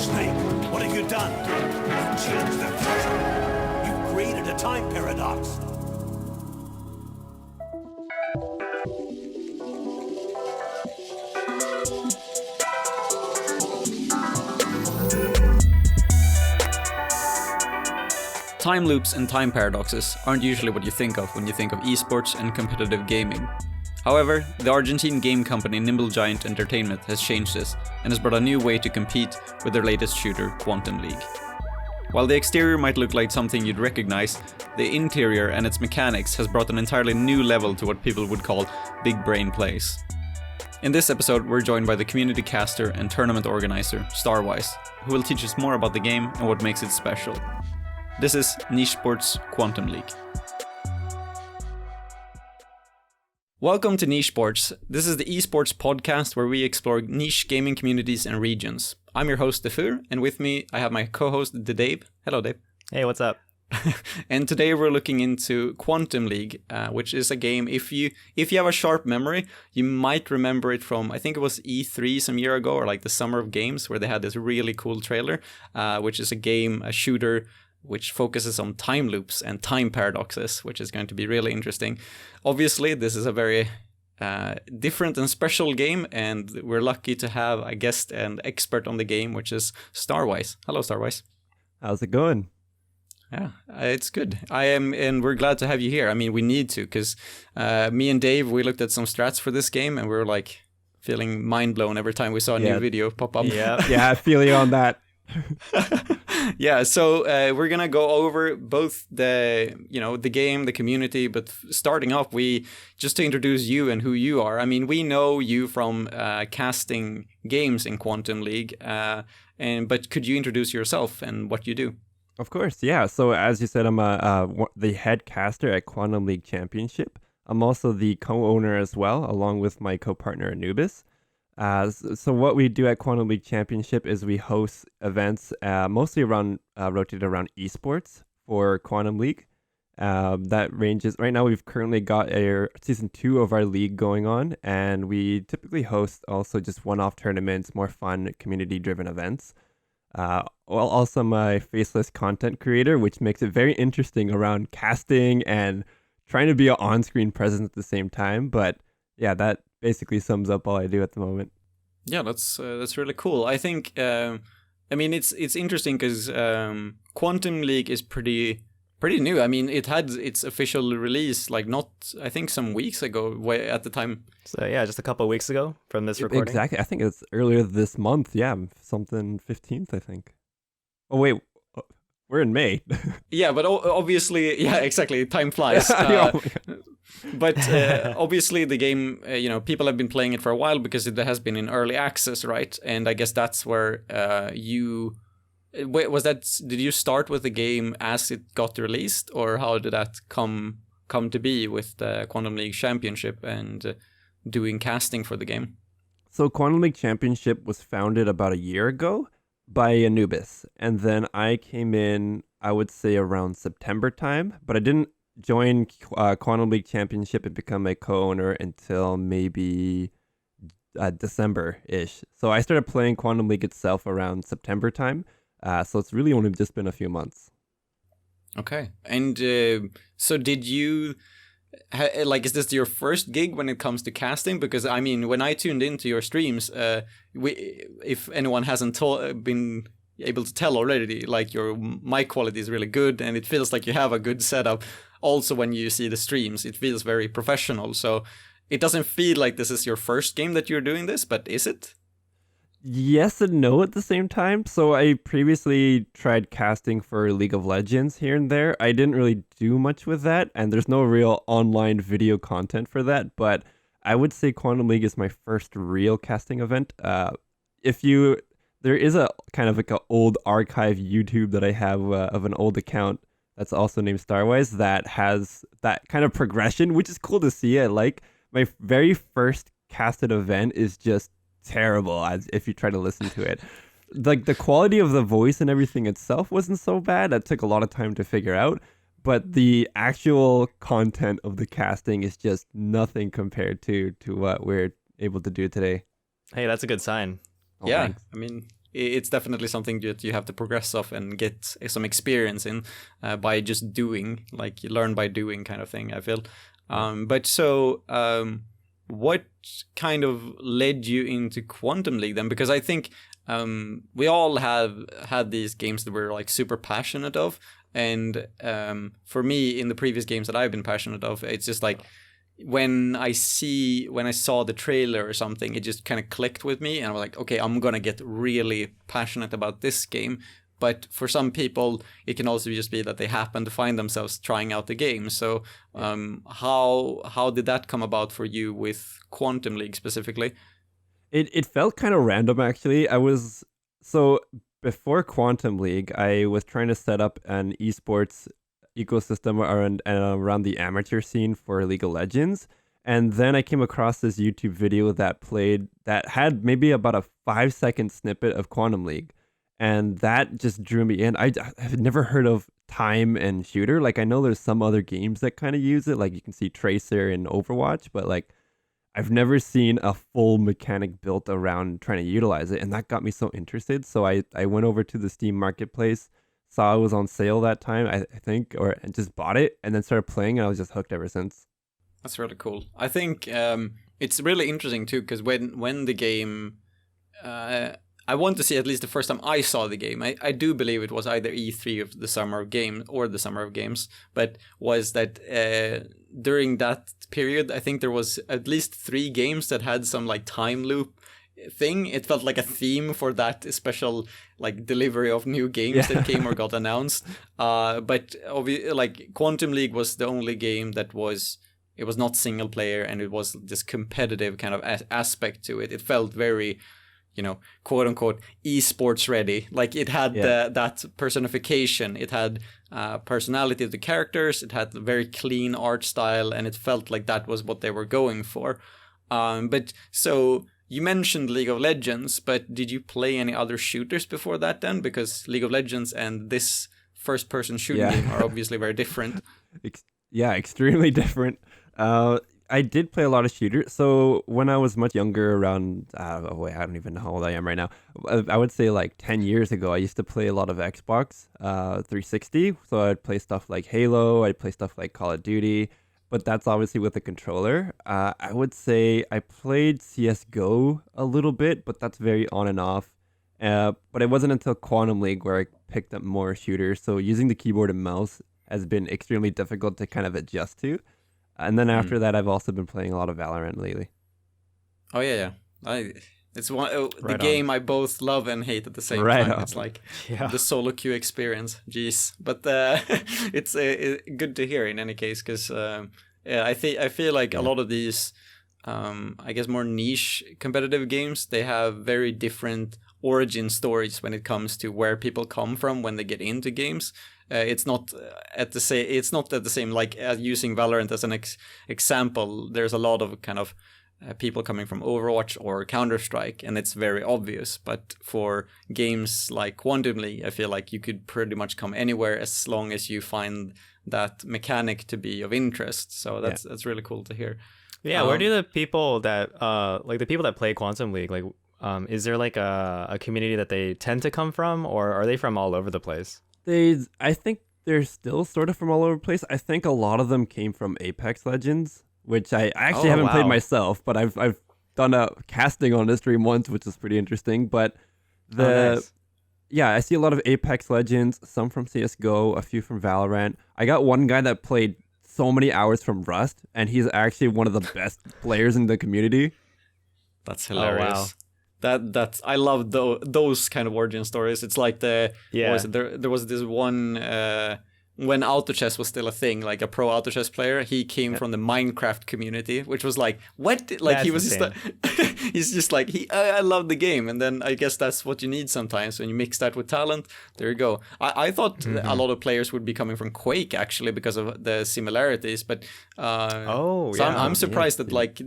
Snake, what have you done? You've changed the future. You've created a time paradox. Time loops and time paradoxes aren't usually what you think of when you think of esports and competitive gaming. However, the Argentine game company Nimble Giant Entertainment has changed this and has brought a new way to compete with their latest shooter, Quantum League. While the exterior might look like something you'd recognize, the interior and its mechanics has brought an entirely new level to what people would call big brain plays. In this episode, we're joined by the community caster and tournament organizer, StarWise, who will teach us more about the game and what makes it special. This is Nichesports Quantum League. Welcome to Nichesports. This is the esports podcast where we explore niche gaming communities and regions. I'm your host, Defur, and with me I have my co-host, Dave. Hello, Dave. Hey, what's up? And today we're looking into Quantum League, which is a game, if you have a sharp memory, you might remember it from, I think it was E3 some year ago, or like the Summer of Games, where they had this really cool trailer, which is a shooter, which focuses on time loops and time paradoxes, which is going to be really interesting. Obviously, this is a very different and special game, and we're lucky to have a guest and expert on the game, which is StarWise. Hello, StarWise. How's it going? Yeah, it's good. And we're glad to have you here. I mean, we need to, because me and Dave, we looked at some strats for this game, and we were like feeling mind blown every time we saw a new video pop up. Yeah, I feel you on that. Yeah, so we're gonna go over both the game, the community, but starting off, just to introduce you and who you are. I mean, we know you from casting games in Quantum League, but could you introduce yourself and what you do? Of course, yeah. So as you said, I'm the head caster at Quantum League Championship. I'm also the co-owner as well, along with my co-partner Anubis. So what we do at Quantum League Championship is we host events mostly rotated around esports for Quantum League. That ranges, right now we've currently got season 2 of our league going on, and we typically host also just one-off tournaments, more fun community-driven events. Also my faceless content creator, which makes it very interesting around casting and trying to be an on-screen presence at the same time. But yeah, that basically sums up all I do at the moment. Yeah, that's really cool. I think, I mean, it's interesting because Quantum League is pretty new. I mean, it had its official release I think some weeks ago at the time. So yeah, just a couple of weeks ago from this recording. Exactly. I think it's earlier this month. Yeah, something 15th, I think. Oh wait, we're in May. Yeah, but obviously, yeah, exactly. Time flies. But obviously the game, people have been playing it for a while because it has been in early access, right? And I guess that's where did you start with the game as it got released, or how did that come to be with the Quantum League Championship and doing casting for the game? So Quantum League Championship was founded about a year ago by Anubis, and then I came in, I would say around September time, but I didn't join Quantum League Championship and become a co-owner until maybe December-ish. So I started playing Quantum League itself around September time, so it's really only just been a few months. Okay, and so did you... is this your first gig when it comes to casting? Because I mean, when I tuned into your streams, if anyone hasn't been able to tell already, like your mic quality is really good, and it feels like you have a good setup. Also, when you see the streams, it feels very professional. So it doesn't feel like this is your first game that you're doing this, but is it? Yes and no at the same time. So I previously tried casting for League of Legends here and there. I didn't really do much with that, and there's no real online video content for that. But I would say Quantum League is my first real casting event. There is a kind of like an old archive YouTube that I have of an old account that's also named StarWise that has that kind of progression, which is cool to see. I like my very first casted event is just terrible if you try to listen to it. Like the quality of the voice and everything itself wasn't so bad. That took a lot of time to figure out, but the actual content of the casting is just nothing compared to what we're able to do today. Hey, that's a good sign. Yeah, thanks. I mean, it's definitely something that you have to progress of and get some experience in by just doing, like you learn by doing kind of thing, I feel. But so what kind of led you into Quantum League then? Because I think we all have had these games that we're like super passionate of. And for me, in the previous games that I've been passionate of, it's just like when I saw the trailer or something, it just kind of clicked with me, and I was like, okay, I'm gonna get really passionate about this game. But for some people, it can also just be that they happen to find themselves trying out the game. So how did that come about for you with Quantum League specifically? It felt kind of random, actually. Before Quantum League, I was trying to set up an esports ecosystem around the amateur scene for League of Legends. And then I came across this YouTube video that had maybe about a 5-second snippet of Quantum League. And that just drew me in. I've never heard of time and shooter. Like, I know there's some other games that kind of use it. Like, you can see Tracer in Overwatch, but like, I've never seen a full mechanic built around trying to utilize it, and that got me so interested. So I went over to the Steam Marketplace, saw it was on sale that time, I think, and just bought it, and then started playing, and I was just hooked ever since. That's really cool. I think it's really interesting too, because when the game, I want to say at least the first time I saw the game, I do believe it was either E3 of the Summer of Games or the Summer of Games, but was that during that period, I think there was at least 3 games that had some like time loop thing. It felt like a theme for that special like delivery of new games that came or got announced. But like Quantum League was the only game that was not single player, and it was this competitive kind of aspect to it. It felt very, quote unquote, esports ready. Like it had that personification. It had personality of the characters. It had a very clean art style, and it felt like that was what they were going for. But so you mentioned League of Legends, but did you play any other shooters before that then? Because League of Legends and this first-person shooting game are obviously very different. Extremely different. I did play a lot of shooters. So when I was much younger, around, I don't even know how old I am right now. I would say like 10 years ago, I used to play a lot of Xbox 360. So I'd play stuff like Halo, I'd play stuff like Call of Duty, but that's obviously with a controller. I would say I played CSGO a little bit, but that's very on and off. But it wasn't until Quantum League where I picked up more shooters. So using the keyboard and mouse has been extremely difficult to kind of adjust to. And then after that, I've also been playing a lot of Valorant lately. Oh yeah. It's the game I both love and hate at the same time. It's like the solo queue experience. Jeez, but it's good to hear in any case, because I feel like a lot of these, I guess, more niche competitive games, they have very different origin stories when it comes to where people come from when they get into games. It's not at the same, like using Valorant as an example. There's a lot of kind of people coming from Overwatch or Counter-Strike, and it's very obvious. But for games like Quantum League, I feel like you could pretty much come anywhere as long as you find that mechanic to be of interest. So that's really cool to hear. Yeah, where do the people that the people that play Quantum League, like is there like a community that they tend to come from, or are they from all over the place? I think they're still sort of from all over the place. I think a lot of them came from Apex Legends, which I actually haven't played myself, but I've done a casting on this stream once, which is pretty interesting. But I see a lot of Apex Legends, some from CSGO, a few from Valorant. I got one guy that played so many hours from Rust, and he's actually one of the best players in the community. That's hilarious. Oh, wow. That's I love those kind of origin stories. It's like there was this one when auto chess was still a thing, like a pro auto chess player. He came from the Minecraft community, which was like, what? Like, that's he was insane. He's just like, I love the game, and then I guess that's what you need sometimes when you mix that with talent. There you go. I thought a lot of players would be coming from Quake actually because of the similarities, but I'm surprised that like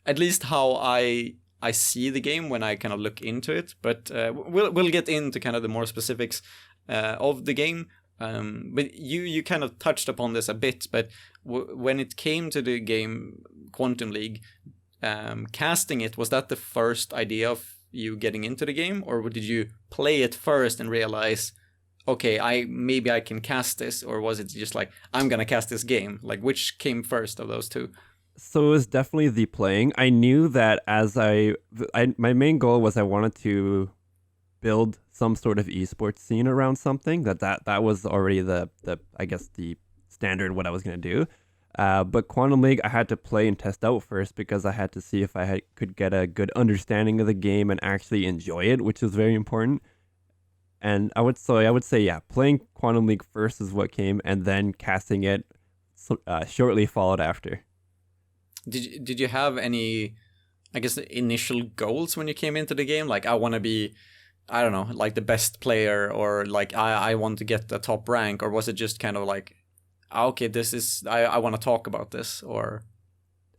at least how I see the game when I kind of look into it, but we'll get into kind of the more specifics of the game. But you kind of touched upon this a bit, but when it came to the game Quantum League, casting it, was that the first idea of you getting into the game, or did you play it first and realize, okay, maybe I can cast this, or was it just like, I'm gonna cast this game? Like, which came first of those two? So it was definitely the playing. I knew that as my main goal was I wanted to build some sort of esports scene around something. That was already the I guess the standard what I was gonna do. But Quantum League I had to play and test out first because I had to see if I could get a good understanding of the game and actually enjoy it, which was very important. And I would say yeah, playing Quantum League first is what came, and then casting it shortly followed after. Did you have any, I guess, initial goals when you came into the game? Like, I want to be, I don't know, like the best player, or like I want to get the top rank, or was it just kind of like, okay, this is, I want to talk about this, or?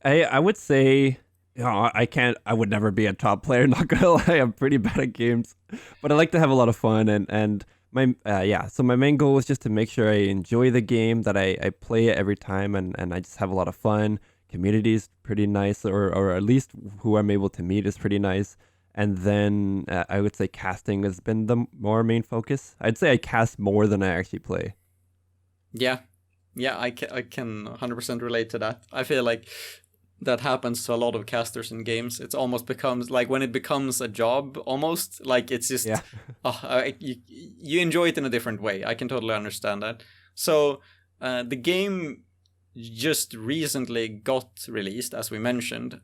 I would say, I would never be a top player, not gonna lie. I'm pretty bad at games, but I like to have a lot of fun, and my so my main goal was just to make sure I enjoy the game, that I play it every time, and I just have a lot of fun. Community is pretty nice, or at least who I'm able to meet is pretty nice. And then I would say casting has been the more main focus. I'd say I cast more than I actually play. Yeah, I can 100% relate to that. I feel like that happens to a lot of casters in games. It almost becomes like, when it becomes a job, almost like it's just you enjoy it in a different way. I can totally understand that. So the game just recently got released, as we mentioned.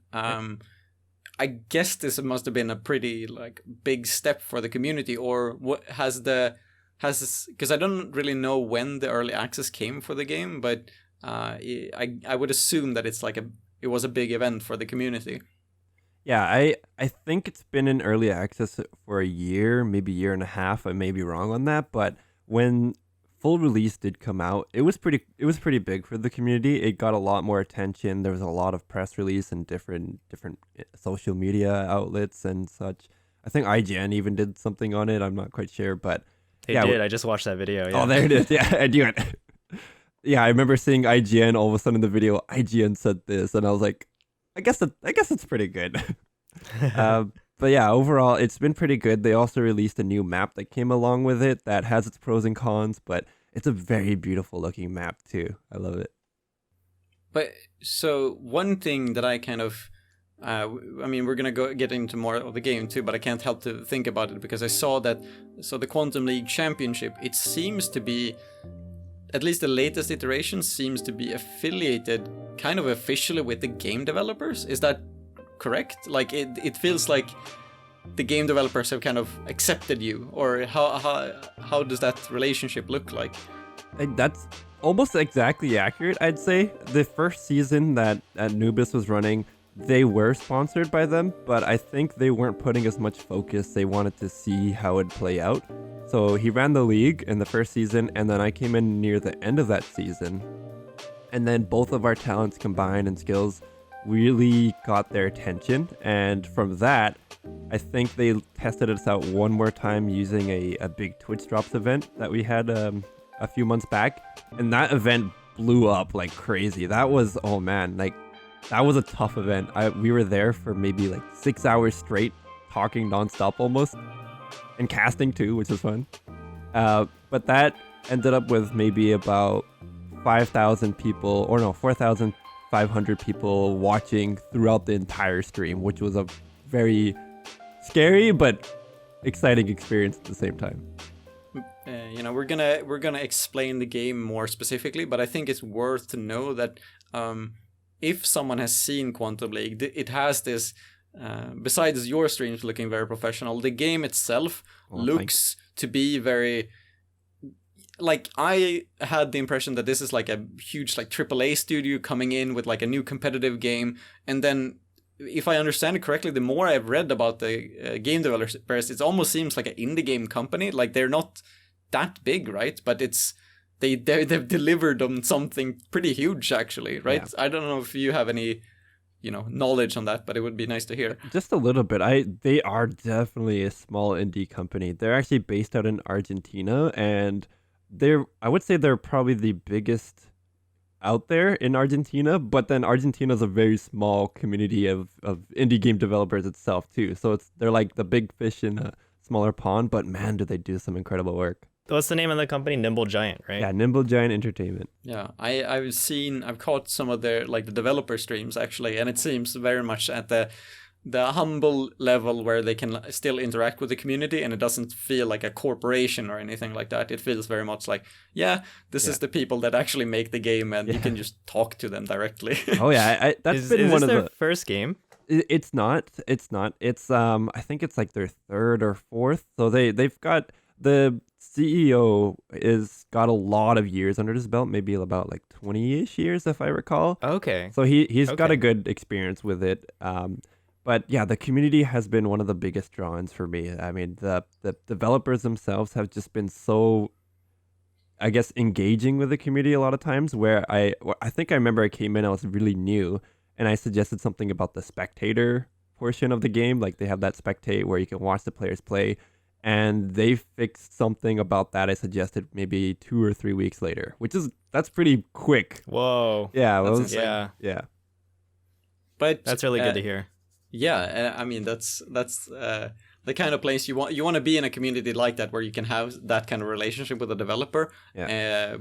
I guess this must have been a pretty like big step for the community, or what because I don't really know when the early access came for the game, but I would assume that it was a big event for the community. Yeah, I think it's been in early access for a year, maybe a year and a half. I may be wrong on that, but when full release did come out, it was pretty big for the community. It got a lot more attention. There was a lot of press release and different social media outlets and such. I think IGN even did something on it. I'm not quite sure, but They did. I just watched that video. Yeah. Oh, there it is. Yeah, I do it. Yeah, I remember seeing IGN. All of a sudden in the video, IGN said this, and I was like, I guess it's pretty good. But yeah, overall, it's been pretty good. They also released a new map that came along with it that has its pros and cons, but it's a very beautiful looking map too. I love it. But so one thing that I kind of, I mean, we're gonna get into more of the game too, but I can't help to think about it because I saw that. So the Quantum League Championship, it seems to be, at least the latest iteration seems to be affiliated kind of officially with the game developers. Is that correct? Like it feels like the game developers have kind of accepted you, or how does that relationship look like? That's almost exactly accurate, I'd say. The first season that Anubis was running, they were sponsored by them, but I think they weren't putting as much focus. They wanted to see how it'd play out. So he ran the league in the first season, and then I came in near the end of that season. And then both of our talents combined and skills really got their attention, and from that I think they tested us out one more time using a big Twitch Drops event that we had a few months back, and that event blew up like crazy. That was, oh man, like that was a tough event. We were there for maybe like 6 hours straight, talking nonstop almost, and casting too, which was fun. But that ended up with maybe about 5,000 people, or no, 4,500 people watching throughout the entire stream, which was a very scary but exciting experience at the same time. We're gonna explain the game more specifically, but I think it's worth to know that if someone has seen Quantum League, it has this. Besides your streams looking very professional, the game itself looks to be very. Like, I had the impression that this is like a huge like AAA studio coming in with like a new competitive game, and then if I understand it correctly, the more I've read about the game developers, it almost seems like an indie game company. Like, they're not that big, right? But they've delivered on something pretty huge, actually, right? Yeah. I don't know if you have any knowledge on that, but it would be nice to hear. Just a little bit. They are definitely a small indie company. They're actually based out in Argentina, and I would say they're probably the biggest out there in Argentina, but then Argentina is a very small community of indie game developers itself too. So they're like the big fish in a smaller pond, but man, do they do some incredible work. What's the name of the company? Nimble Giant, right? Yeah, Nimble Giant Entertainment. Yeah, I've caught some of their like the developer streams actually, and it seems very much at the humble level where they can still interact with the community, and it doesn't feel like a corporation or anything like that. It feels very much like, this is the people that actually make the game, and you can just talk to them directly. Oh yeah, that's been one of their the first game. It's not. It's I think it's like their third or fourth. So they've got the CEO is got a lot of years under his belt, maybe about like 20-ish years if I recall. Okay. So he's got a good experience with it. But yeah, the community has been one of the biggest draws for me. I mean, the developers themselves have just been so, I guess, engaging with the community a lot of times, where I think I remember I came in, I was really new, and I suggested something about the spectator portion of the game. Like they have that spectate where you can watch the players play, and they fixed something about that I suggested maybe 2 or 3 weeks later, that's pretty quick. Whoa. Yeah, Yeah. But That's really good to hear. Yeah, I mean that's the kind of place you want to be in a community like that, where you can have that kind of relationship with a developer,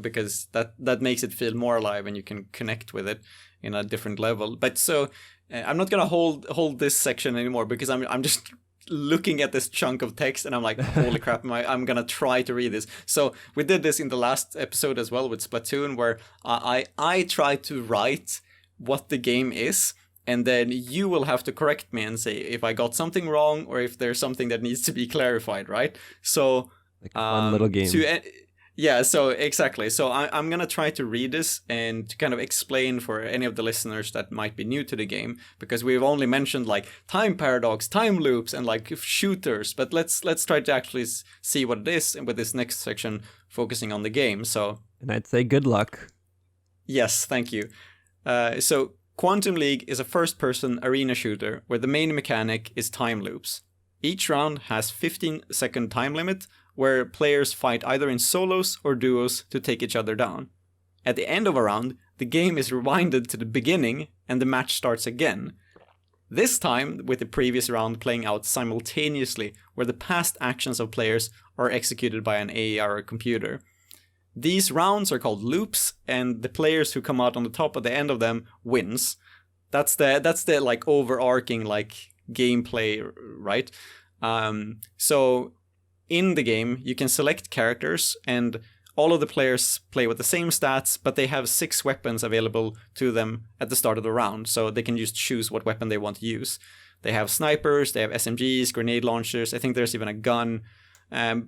because that makes it feel more alive and you can connect with it in a different level. But so I'm not gonna hold this section anymore, because I'm just looking at this chunk of text and I'm like, holy crap, I'm gonna try to read this. So we did this in the last episode as well with Splatoon, where I tried to write what the game is, and then you will have to correct me and say if I got something wrong or if there's something that needs to be clarified, right? So, like a fun little game. So exactly. So I'm going to try to read this and to kind of explain for any of the listeners that might be new to the game, because we've only mentioned like time paradox, time loops, and like shooters. But let's try to actually see what it is, and with this next section focusing on the game. So, and I'd say good luck. Yes, thank you. So Quantum League is a first-person arena shooter where the main mechanic is time loops. Each round has 15-second time limit, where players fight either in solos or duos to take each other down. At the end of a round, the game is rewinded to the beginning and the match starts again. This time with the previous round playing out simultaneously, where the past actions of players are executed by an AI or a computer. These rounds are called loops, and the players who come out on the top at the end of them wins. That's the like overarching like gameplay, right? So in the game you can select characters, and all of the players play with the same stats, but they have 6 weapons available to them at the start of the round, so they can just choose what weapon they want to use. They have snipers, they have SMGs, grenade launchers. I think there's even a gun.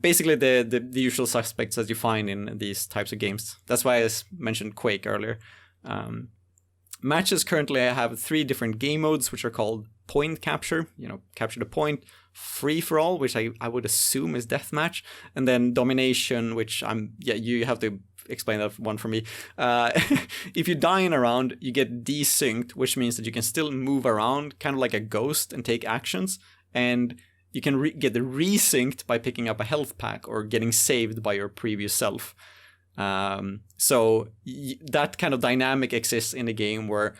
Basically the usual suspects that you find in these types of games. That's why I mentioned Quake earlier. Matches currently have 3 different game modes, which are called point capture, capture the point, free for all, which I would assume is deathmatch, and then domination, which you have to explain that one for me. If you die in a round, you get desynced, which means that you can still move around, kind of like a ghost, and take actions, and you can get resynced by picking up a health pack or getting saved by your previous self. So that kind of dynamic exists in the game, where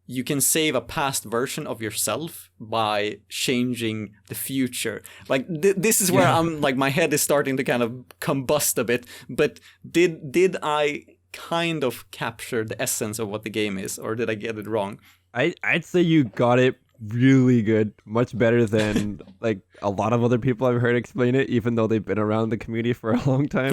you can save a past version of yourself by changing the future. Like this is where I'm like, my head is starting to kind of combust a bit. But did I kind of capture the essence of what the game is, or did I get it wrong? I'd say you got it really good, much better than like a lot of other people I've heard explain it, even though they've been around the community for a long time.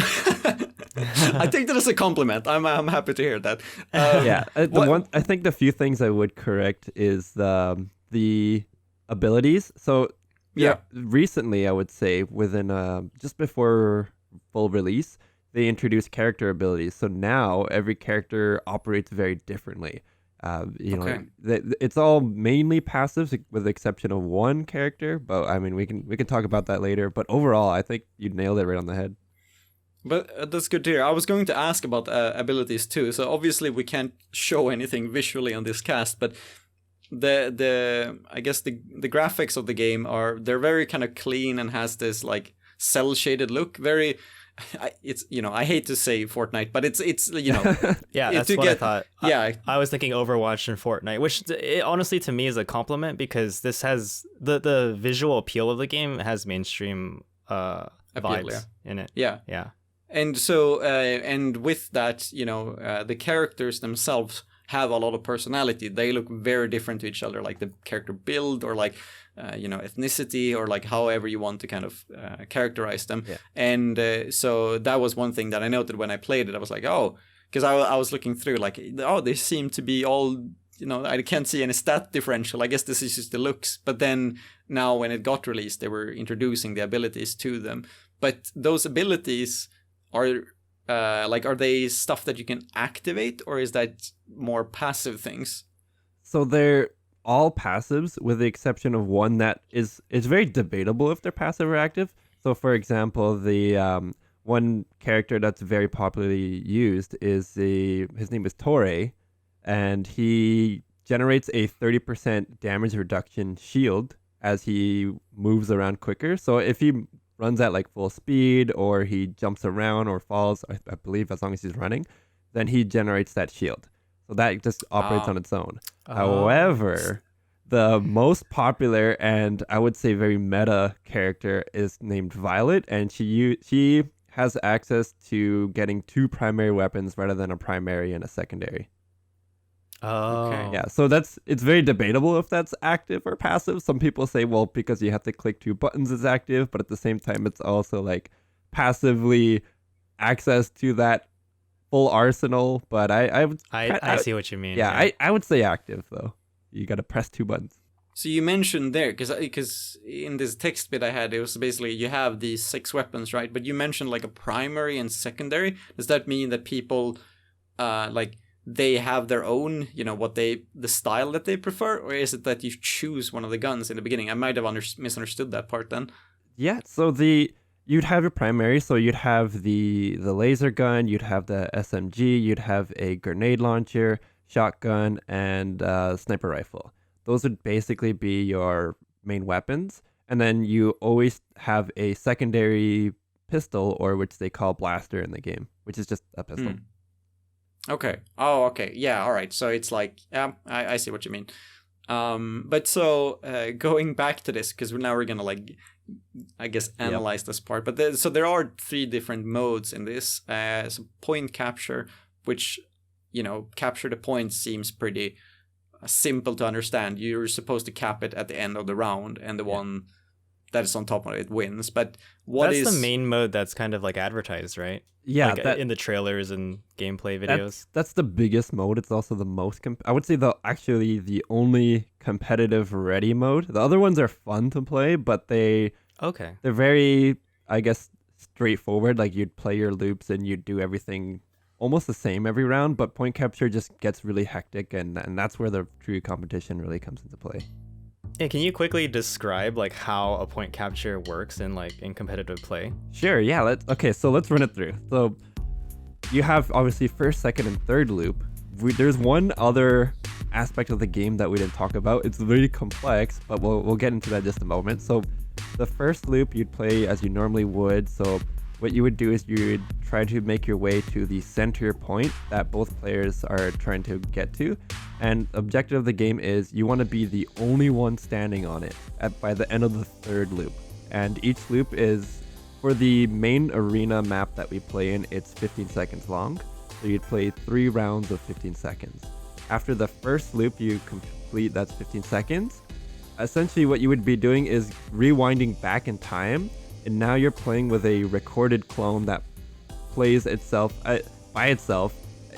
I take that as a compliment. I'm happy to hear that. I think the few things I would correct is the abilities. So recently I would say within just before full release, they introduced character abilities. So now every character operates very differently. It's all mainly passives with the exception of one character, but I mean we can talk about that later. But overall, I think you nailed it right on the head. But that's good to hear. I was going to ask about abilities too. So obviously we can't show anything visually on this cast, but I guess the graphics of the game they're very kind of clean and has this like cell shaded look. Very it's I hate to say Fortnite, but it's Yeah, that's to what I get- thought. yeah. I was thinking Overwatch and Fortnite, which honestly to me is a compliment because this has the visual appeal of the game has mainstream vibes in it. Yeah. Yeah. And so, and with that, the characters themselves have a lot of personality. They look very different to each other, like the character build or like, ethnicity or like however you want to kind of characterize them. Yeah. And so that was one thing that I noted when I played it. I was like, oh, because I was looking through like, oh, they seem to be all, I can't see any stat differential. I guess this is just the looks. But then now when it got released, they were introducing the abilities to them. But those abilities are are they stuff that you can activate, or is that more passive things? So they're all passives, with the exception of one that is very debatable if they're passive or active. So, for example, the one character that's very popularly used is his name is Torre, and he generates a 30% damage reduction shield as he moves around quicker. So if he runs at like full speed, or he jumps around or falls, I believe as long as he's running, then he generates that shield. So that just operates on its own. However, the most popular and I would say very meta character is named Violet, and she has access to getting 2 primary weapons rather than a primary and a secondary. Oh. Okay. Yeah, so it's very debatable if that's active or passive. Some people say, well, because you have to click 2 buttons is active, but at the same time, it's also like passively access to that full arsenal. But I see what you mean. Yeah, I would say active though. You got to press 2 buttons. So you mentioned there, because in this text bit I had, it was basically you have these 6 weapons, right? But you mentioned like a primary and secondary. Does that mean that people they have their own, the style that they prefer, or is it that you choose one of the guns in the beginning? I might have misunderstood that part then. Yeah, so you'd have your primary, so you'd have the laser gun, you'd have the SMG, you'd have a grenade launcher, shotgun, and sniper rifle. Those would basically be your main weapons, and then you always have a secondary pistol, or which they call blaster in the game, which is just a pistol. Okay. Oh, okay. Yeah. All right. So it's like, I see what you mean. But so going back to this, because now we're gonna I guess analyze this part. But there are 3 different modes in this. So point capture, which capture the point seems pretty simple to understand. You're supposed to cap it at the end of the round, and the one that is on top of it wins. But that's the main mode that's kind of like advertised, right? Yeah, like in the trailers and gameplay videos. That's the biggest mode. It's also the most I would say actually the only competitive ready mode. The other ones are fun to play, but they're very, I guess, straightforward. Like you'd play your loops and you'd do everything almost the same every round, but point capture just gets really hectic, and that's where the true competition really comes into play. Yeah, can you quickly describe like how a point capture works in competitive play? Sure, yeah. So let's run it through. So you have obviously first, second, and third loop. There's one other aspect of the game that we didn't talk about. It's really complex, but we'll get into that in just a moment. So the first loop you'd play as you normally would. So what you would do is you'd try to make your way to the center point that both players are trying to get to. And the objective of the game is you want to be the only one standing on it by the end of the third loop. And each loop is, for the main arena map that we play in, it's 15 seconds long. So you'd play 3 rounds of 15 seconds. After the first loop you complete, that's 15 seconds. Essentially what you would be doing is rewinding back in time, and now you're playing with a recorded clone that plays itself by itself,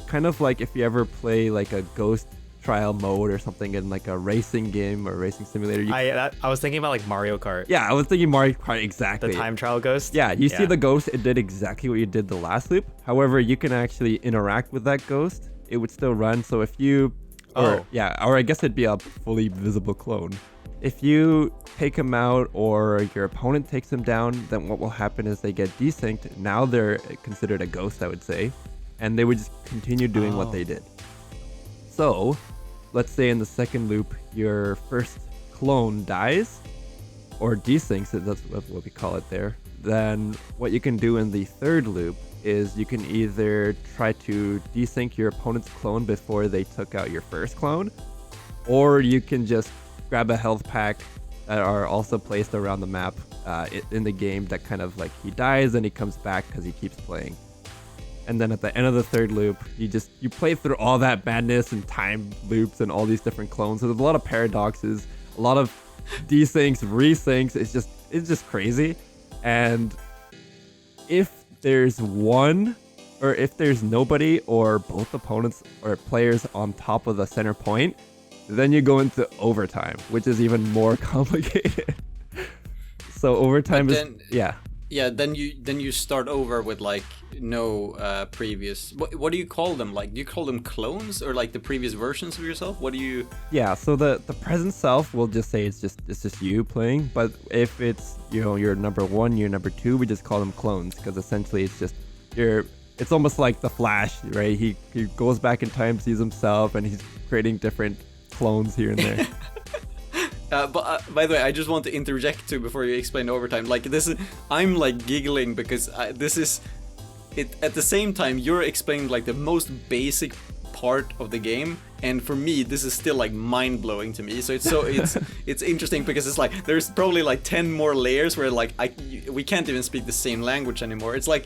kind of like if you ever play like a ghost trial mode or something in like a racing game or racing simulator. I was thinking about like Mario Kart. Yeah, I was thinking Mario Kart, exactly. The time trial ghost. Yeah, you see the ghost, it did exactly what you did the last loop. However, you can actually interact with that ghost. It would still run. So if you, or I guess it'd be a fully visible clone. If you take him out or your opponent takes him down, then what will happen is they get desynced. Now they're considered a ghost, I would say, and they would just continue doing what they did. So let's say in the second loop, your first clone dies. or desyncs, that's what we call it there, then what you can do in the third loop is you can either try to desync your opponent's clone before they took out your first clone, or you can just grab a health pack that are also placed around the map in the game that kind of like he dies and he comes back because he keeps playing. And then at the end of the third loop, you play through all that madness and time loops and all these different clones. So there's a lot of paradoxes, a lot of desyncs, resyncs. It's just crazy. And if there's one, or if there's nobody or both opponents or players on top of the center point, then you go into overtime, which is even more complicated. So overtime then you start over with like no previous. What do you call them? Like, do you call them clones or like the previous versions of yourself? What do you? Yeah, so the present self, we'll just say it's just you playing. But if it's you're number 1, you're number 2, we just call them clones because essentially it's just it's almost like the Flash, right? He goes back in time, sees himself, and he's creating different clones here and there. But by the way, I just want to interject too before you explain overtime. Like I'm like giggling because this is it. At the same time, you're explaining like the most basic part of the game, and for me, this is still like mind blowing to me. So it's interesting because it's like there's probably like 10 more layers where like we can't even speak the same language anymore. It's like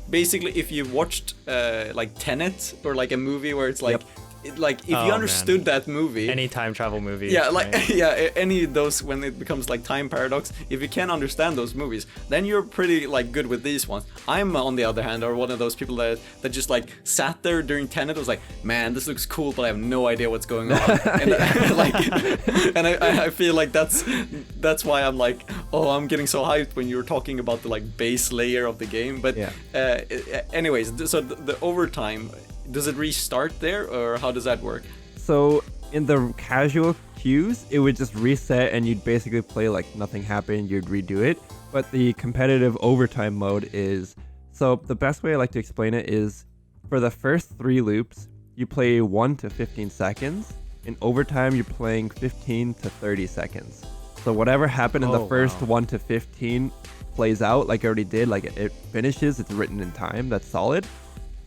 basically if you watched like Tenet or like a movie where it's like. Yep. Like if you understood that movie, any time travel movie, right? Yeah, any of those when it becomes like time paradox, if you can understand those movies, then you're pretty like good with these ones. I'm on the other hand are one of those people that just like sat there during Tenet, was like, man, this looks cool, but I have no idea what's going on. And I feel like that's why I'm like, oh, I'm getting so hyped when you're talking about the like base layer of the game. But anyways, so the overtime, does it restart there, or how does that work? So in the casual queues, it would just reset and you'd basically play like nothing happened, you'd redo it. But the competitive overtime mode is, so the best way I like to explain it is, for the first 3 loops, you play 1 to 15 seconds. In overtime, you're playing 15 to 30 seconds. So whatever happened in the first 1 to 15 plays out like I already did, like it finishes, it's written in time, that's solid.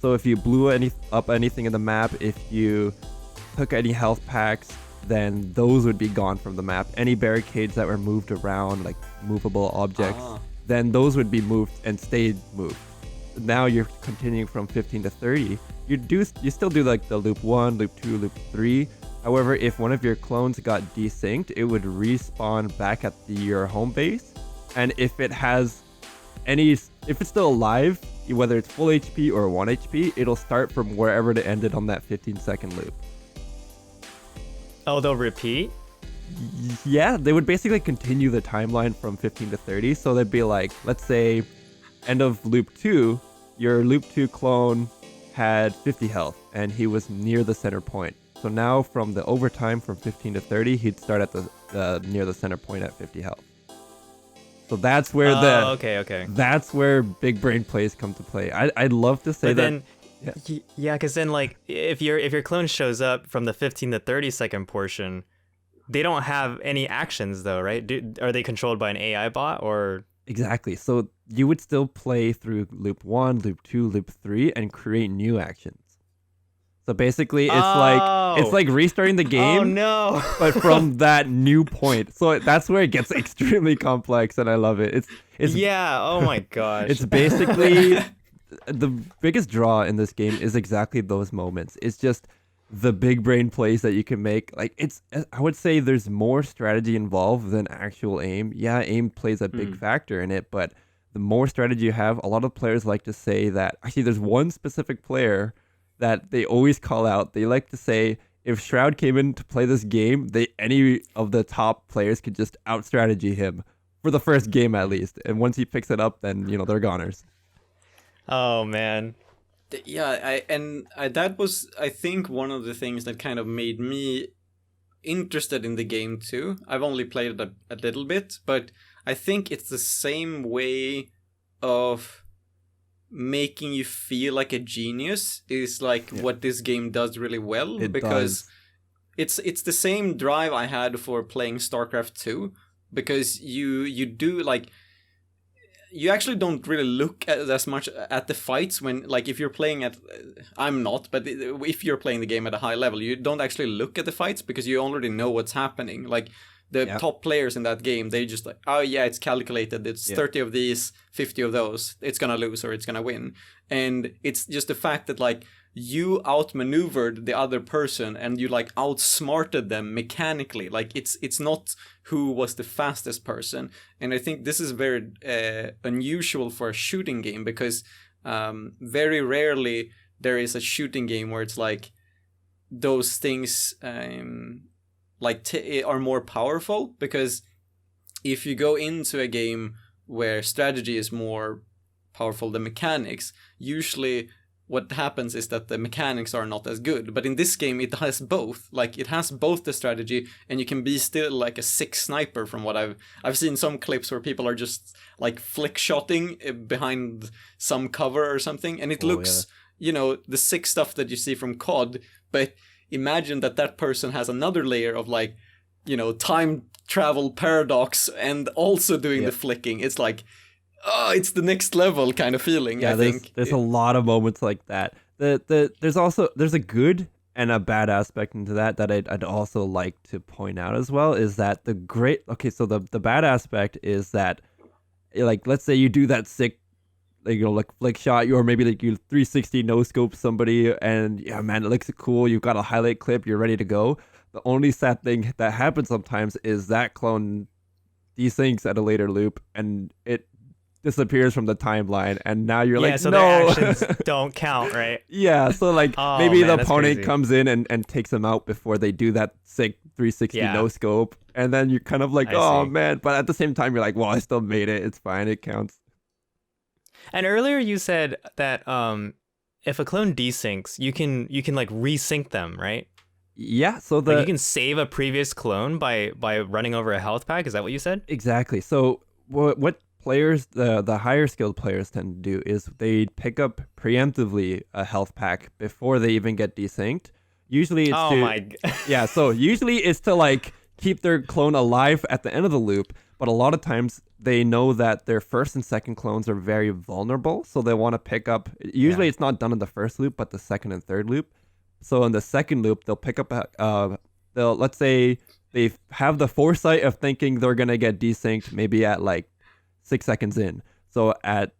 So if you blew up anything in the map, if you took any health packs, then those would be gone from the map. Any barricades that were moved around, like movable objects, then those would be moved and stayed moved. Now you're continuing from 15 to 30. You still do like the loop 1, loop 2, loop 3. However, if one of your clones got desynced, it would respawn back at your home base. And if it has if it's still alive, whether it's full HP or 1 HP, it'll start from wherever it ended on that 15-second loop. Oh, they'll repeat? Yeah, they would basically continue the timeline from 15 to 30. So they'd be like, let's say, end of loop 2, your loop 2 clone had 50 health, and he was near the center point. So now from the overtime from 15 to 30, he'd start at the near the center point at 50 health. So that's where that's where big brain plays come to play. I'd love to say that. Yeah, because then like if your clone shows up from the 15 to 30 second portion, they don't have any actions though, right? Are they controlled by an AI bot or? Exactly. So you would still play through loop 1, loop 2, loop 3, and create new actions. So basically, it's like restarting the game. Oh no! But from that new point. So that's where it gets extremely complex, and I love it. It's Oh my gosh! It's basically the biggest draw in this game is exactly those moments. It's just the big brain plays that you can make. Like I would say there's more strategy involved than actual aim. Yeah, aim plays a big factor in it, but the more strategy you have, a lot of players like to say that. Actually, there's one specific player that they always call out. They like to say, if Shroud came in to play this game, any of the top players could just out-strategy him for the first game at least. And once he picks it up, then, they're goners. Oh, man. Yeah, that was, I think, one of the things that kind of made me interested in the game too. I've only played it a little bit, but I think it's the same way of making you feel like a genius is like what this game does really well, because it's the same drive I had for playing StarCraft 2, because you do like, you actually don't really look at as much at the fights when, like, if you're playing at, I'm not, but if you're playing the game at a high level, you don't actually look at the fights because you already know what's happening. Like, the top players in that game, they just like, oh yeah, it's calculated, it's 30 of these, 50 of those, it's gonna lose or it's gonna win. And it's just the fact that, like, you outmaneuvered the other person and you, like, outsmarted them mechanically. Like, it's not who was the fastest person. And I think this is very unusual for a shooting game, because very rarely there is a shooting game where it's like those things are more powerful. Because if you go into a game where strategy is more powerful than mechanics, usually what happens is that the mechanics are not as good. But in this game, it has both. Like, it has both the strategy, and you can be still like a sick sniper. From what I've seen some clips where people are just like flick shotting behind some cover or something, and it looks, you know, the sick stuff that you see from COD. But imagine that person has another layer of, like, you know, time travel paradox and also doing the flicking. It's like, oh, it's the next level kind of feeling. Yeah, I think there's a lot of moments like that. There's a good and a bad aspect into that I'd also like to point out as well, is that the bad aspect is that, like, let's say you do that sick, like, you know, like flick shot, or maybe like you 360 no scope somebody, and yeah, man, it looks cool. You've got a highlight clip, you're ready to go. The only sad thing that happens sometimes is that clone desyncs at a later loop, and it disappears from the timeline, and now you're like, so no, their actions don't count, right? Yeah, so like maybe the opponent comes in and takes them out before they do that sick 360 no scope, and then you're kind of like, oh man, but at the same time you're like, well, I still made it, it's fine, it counts. And earlier you said that if a clone desyncs, you can like resync them, right? Yeah, so like you can save a previous clone by running over a health pack. Is that what you said? Exactly. So what players, the higher skilled players tend to do is they pick up preemptively a health pack before they even get desynced. Usually it's usually it's to like keep their clone alive at the end of the loop, but a lot of times they know that their first and second clones are very vulnerable, so they want to pick up, usually it's not done in the first loop, but the second and third loop. So in the second loop, they'll pick up let's say they have the foresight of thinking they're going to get desynced maybe at like 6 seconds in. So at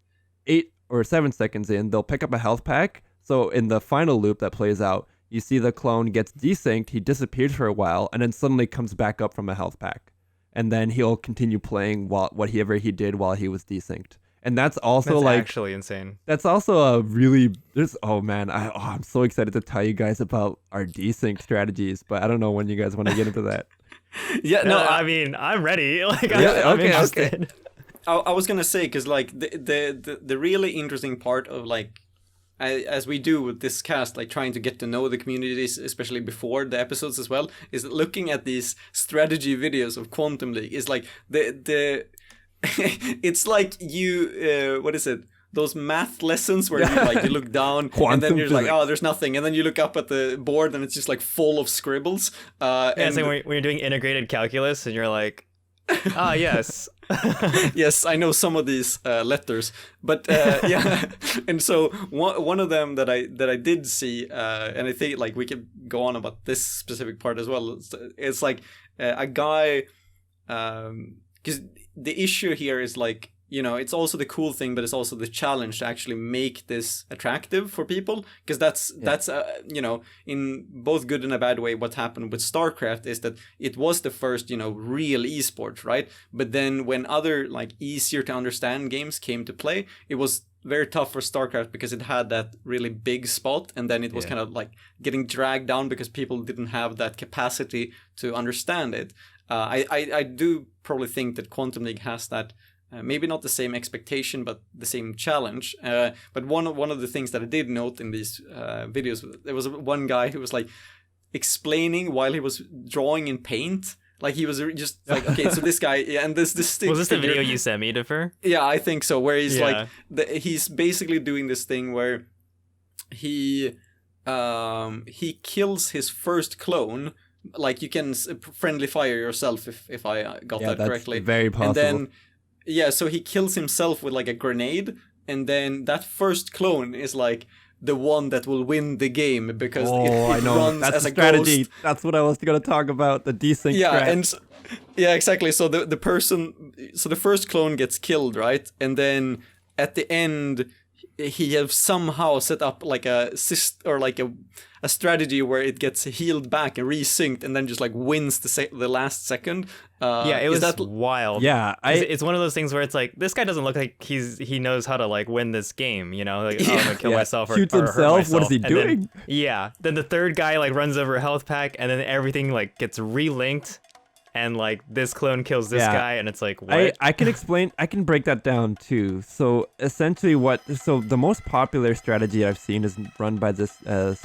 8 or 7 seconds in, they'll pick up a health pack. So in the final loop that plays out, you see the clone gets desynced, he disappears for a while, and then suddenly comes back up from a health pack. And then he'll continue playing whatever he did while he was desynced. And that's also actually insane. That's also a really, I'm so excited to tell you guys about our desync strategies, but I don't know when you guys want to get into that. I mean, I'm ready. Like, I'm interested. Okay. I was gonna say, because like the really interesting part of, like, as we do with this cast, like trying to get to know the communities, especially before the episodes as well, is looking at these strategy videos of Quantum League. Is like the it's like you what is it? Those math lessons where you look down and then you're like, oh, there's nothing, and then you look up at the board and it's just like full of scribbles. And so when you're doing integrated calculus and you're like, yes. Yes, I know some of these letters, but and so one of them that I did see, and I think like we could go on about this specific part as well. It's like a guy, because the issue here is like, you know, it's also the cool thing, but it's also the challenge to actually make this attractive for people. Because that's you know, in both good and a bad way, what happened with StarCraft is that it was the first, you know, real esports, right? But then when other like easier to understand games came to play, it was very tough for StarCraft because it had that really big spot, and then it was kind of like getting dragged down because people didn't have that capacity to understand it. I do probably think that Quantum League has that. Maybe not the same expectation, but the same challenge. But one of the things that I did note in these videos, there was one guy who was like explaining while he was drawing in paint. Like he was just like, okay, so this guy, and this stick. Was this the video you sent me, Defer? Yeah, I think so. Where he's like, he's basically doing this thing where he kills his first clone like you can friendly fire yourself if I got that that's correctly. very possible. And then yeah, so he kills himself with like a grenade, and then that first clone is like the one that will win the game because it I know. runs That's as a a strategy. ghost. That's what I was going to talk about. The desync. Yeah, strat. and yeah, exactly. So the first clone gets killed, right? And then at the end, he have somehow set up like a strategy where it gets healed back and resynced, and then just like wins the last second. Yeah, it was wild. Yeah, it's one of those things where it's like, this guy doesn't look like he knows how to like win this game, you know? Like, oh, I'm gonna kill myself or shoots hurt himself. myself. What is he And doing? Then the third guy like runs over a health pack, and then everything like gets relinked, and like this clone kills this guy, and it's like, what? I can break that down too. So essentially the most popular strategy I've seen is run by this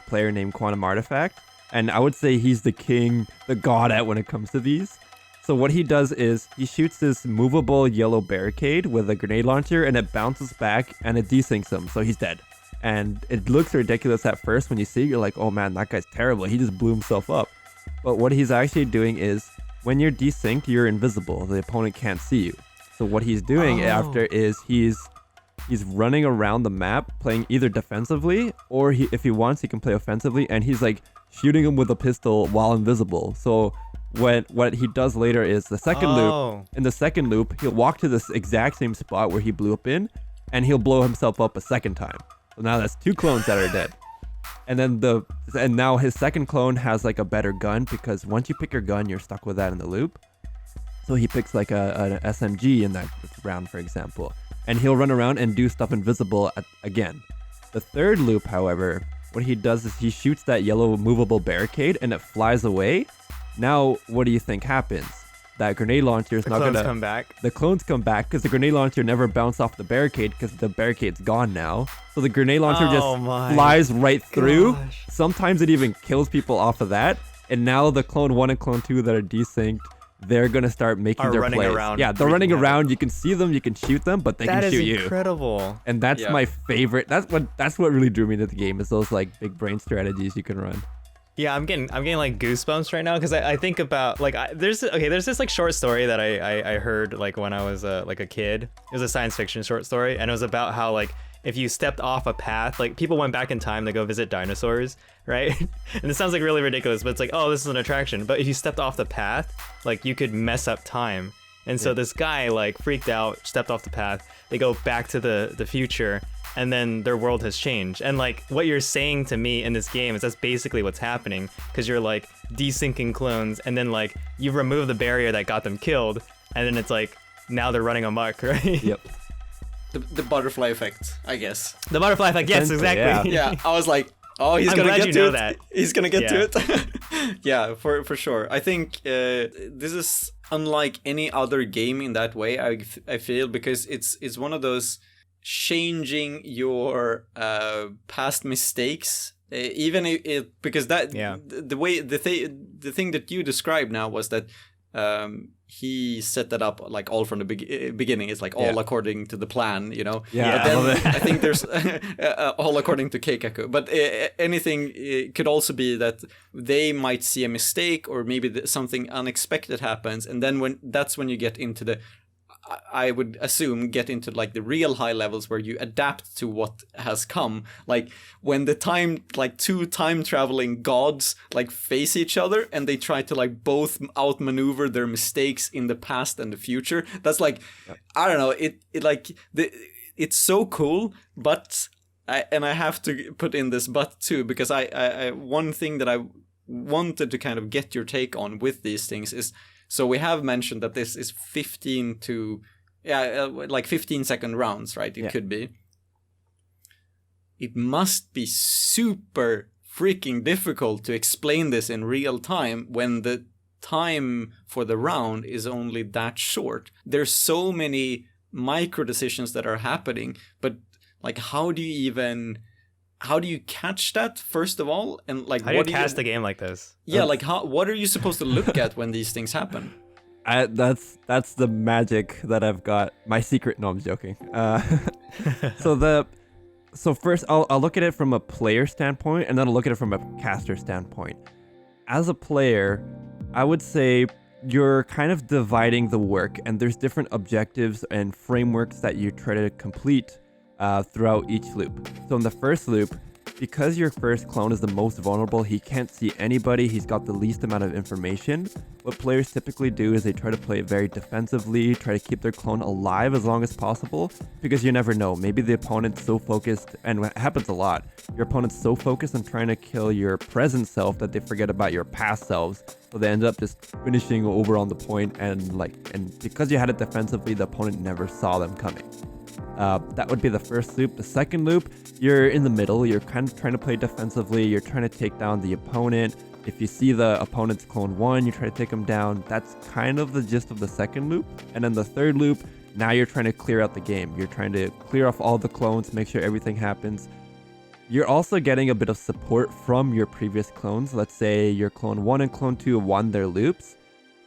player named Quantum Artifact, and I would say he's the king, the god at when it comes to these. So what he does is he shoots this movable yellow barricade with a grenade launcher, and it bounces back and it desyncs him, so he's dead. And it looks ridiculous at first when you see it, you're like, oh man, that guy's terrible, he just blew himself up. But what he's actually doing is, when you're desynced, you're invisible. The opponent can't see you. So what he's doing after is he's running around the map playing either defensively, or if he wants, he can play offensively, and he's like shooting him with a pistol while invisible. So what he does later is the second loop. In the second loop, he'll walk to this exact same spot where he blew up in, and he'll blow himself up a second time. So now that's 2 clones that are dead. And then now his second clone has like a better gun, because once you pick your gun, you're stuck with that in the loop. So he picks like an SMG in that round, for example, and he'll run around and do stuff invisible again. The third loop, however, what he does is he shoots that yellow movable barricade and it flies away. Now, what do you think happens? That grenade launcher is not gonna come back. The clones come back because the grenade launcher never bounced off the barricade because the barricade's gone now. So the grenade launcher just flies right through. Sometimes it even kills people off of that. And now the clone 1 and clone 2 that are desynced, they're gonna start making their running plays. around, yeah, they're running around. You can see them, you can shoot them, but they can shoot you. That is incredible. And that's my favorite. That's what really drew me to the game, is those like big brain strategies you can run. Yeah, I'm getting like goosebumps right now, because I think about like there's this like short story that I heard like when I was like a kid. It was a science fiction short story, and it was about how like if you stepped off a path, like people went back in time to go visit dinosaurs, right? And it sounds like really ridiculous, but it's like, oh, this is an attraction. But if you stepped off the path, like you could mess up time. And so this guy like freaked out, stepped off the path. They go back to the future, and then their world has changed. And like what you're saying to me in this game is that's basically what's happening, because you're like desyncing clones, and then like you remove the barrier that got them killed, and then it's like now they're running amok, right? Yep. The butterfly effect, I guess. The butterfly effect, yes, exactly. Yeah, I was like, oh, he's gonna get to it. That. He's gonna get to it. Yeah, for sure. I think this is unlike any other game in that way. I feel, because it's one of those changing your past mistakes, even it because that the thing that you described now was that he set that up like all from the beginning. It's like all according to the plan, you know. Yeah, but then I think there's all according to Keikaku. But anything could also be that they might see a mistake, or maybe something unexpected happens, and then that's when you get into the, I would assume, get into like the real high levels where you adapt to what has come. Like when the two time traveling gods like face each other, and they try to like both outmaneuver their mistakes in the past and the future. That's like, I don't know, it's so cool, but I have to put in this but too, because I one thing that I wanted to kind of get your take on with these things is, so we have mentioned that this is 15 second rounds, right? It could be. It must be super freaking difficult to explain this in real time when the time for the round is only that short. There's so many micro decisions that are happening, but like how do you catch that, first of all? And like, how do you cast a game like this? Yeah, like what are you supposed to look at when these things happen? That's the magic that I've got. My secret. No, I'm joking. So first I'll look at it from a player standpoint, and then I'll look at it from a caster standpoint. as a player, I would say you're kind of dividing the work, and there's different objectives and frameworks that you try to complete throughout each loop. So in the first loop, because your first clone is the most vulnerable, he can't see anybody, he's got the least amount of information. What players typically do is they try to play very defensively, try to keep their clone alive as long as possible, because you never know. Maybe the opponent's so focused, and it happens a lot, your opponent's so focused on trying to kill your present self that they forget about your past selves. So they end up just finishing over on the point, and because you had it defensively, the opponent never saw them coming. That would be the first loop. The second loop, you're in the middle. You're kind of trying to play defensively. You're trying to take down the opponent. If you see the opponent's clone 1, you try to take them down. That's kind of the gist of the second loop. And then the third loop, now you're trying to clear out the game. You're trying to clear off all the clones, make sure everything happens. You're also getting a bit of support from your previous clones. Let's say your clone 1 and clone 2 won their loops.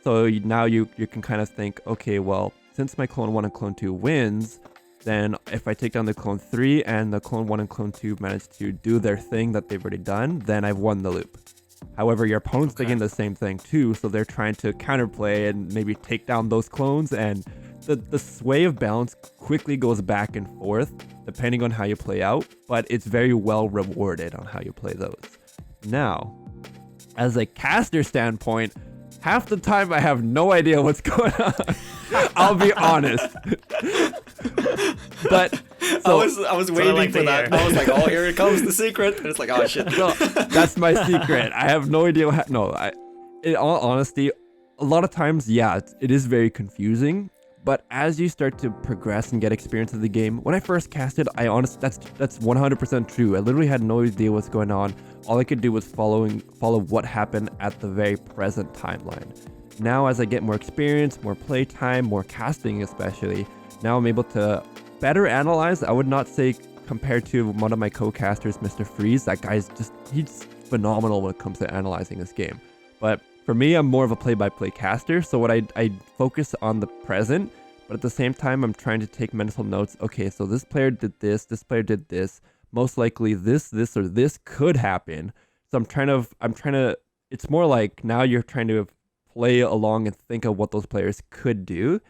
So now you can kind of think, okay, well, since my clone 1 and clone 2 wins, then if I take down the clone 3 and the clone 1 and clone 2 manage to do their thing that they've already done, then I've won the loop. However, your opponent's thinking the same thing too, so they're trying to counterplay and maybe take down those clones, and the sway of balance quickly goes back and forth depending on how you play out, but it's very well rewarded on how you play those. Now, as a caster standpoint, half the time I have no idea what's going on. I'll be honest. But so, I was waiting for that. I was like, oh, here it comes, the secret. And it's like, oh shit. So that's my secret. I have no idea what in all honesty, a lot of times, yeah, it is very confusing. But as you start to progress and get experience of the game, when I first casted, that's 100% true. I literally had no idea what's going on. All I could do was follow what happened at the very present timeline. Now, as I get more experience, more play time, more casting especially, now I'm able to better analyze. I would not say compared to one of my co-casters, Mr. Freeze, that guy's he's phenomenal when it comes to analyzing this game. But for me, I'm more of a play-by-play caster, so what I focus on the present, but at the same time, I'm trying to take mental notes. Okay, so this player did this player did this, most likely this, or this could happen. So I'm trying to, it's more like now you're trying to play along and think of what those players could do,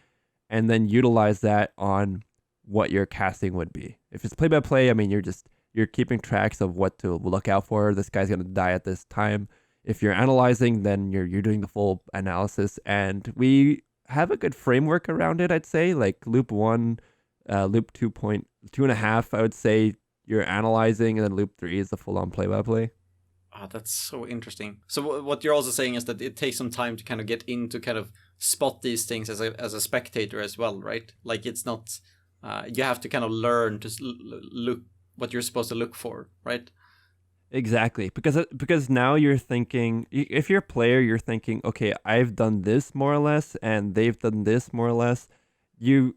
and then utilize that on what your casting would be. If it's play-by-play, I mean, you're keeping tracks of what to look out for. This guy's going to die at this time. If you're analyzing, then you're doing the full analysis, and we have a good framework around it, I'd say. Like loop 1, loop 2.5, I would say you're analyzing, and then loop 3 is the full-on play-by-play. Ah, that's so interesting. So what you're also saying is that it takes some time to kind of get into kind of spot these things as a spectator as well, right? Like it's not, you have to kind of learn to look what you're supposed to look for, right? Exactly, because now you're thinking, if you're a player, you're thinking, okay, I've done this more or less, and they've done this more or less. You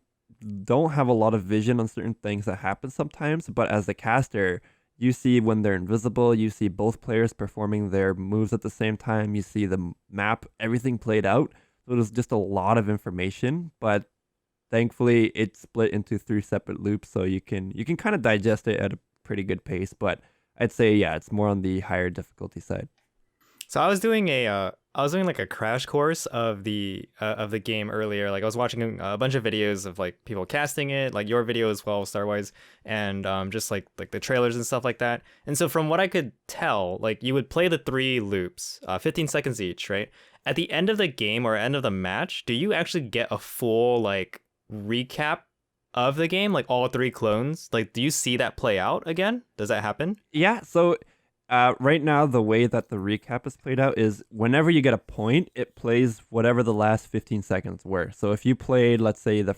don't have a lot of vision on certain things that happen sometimes, but as a caster, you see when they're invisible, you see both players performing their moves at the same time, you see the map, everything played out. So there's just a lot of information, but thankfully it's split into 3 separate loops, so you can kind of digest it at a pretty good pace, but I'd say, yeah, it's more on the higher difficulty side. So I was doing like a crash course of the game earlier. Like I was watching a bunch of videos of like people casting it, like your video as well, StarWise, and just like the trailers and stuff like that. And so from what I could tell, like you would play the 3 loops, 15 seconds each, right? At the end of the game or end of the match, do you actually get a full like recap of the game, like all 3 clones? Like, do you see that play out again? Does that happen? Yeah, so right now, the way that the recap is played out is whenever you get a point, it plays whatever the last 15 seconds were. So if you played, let's say, the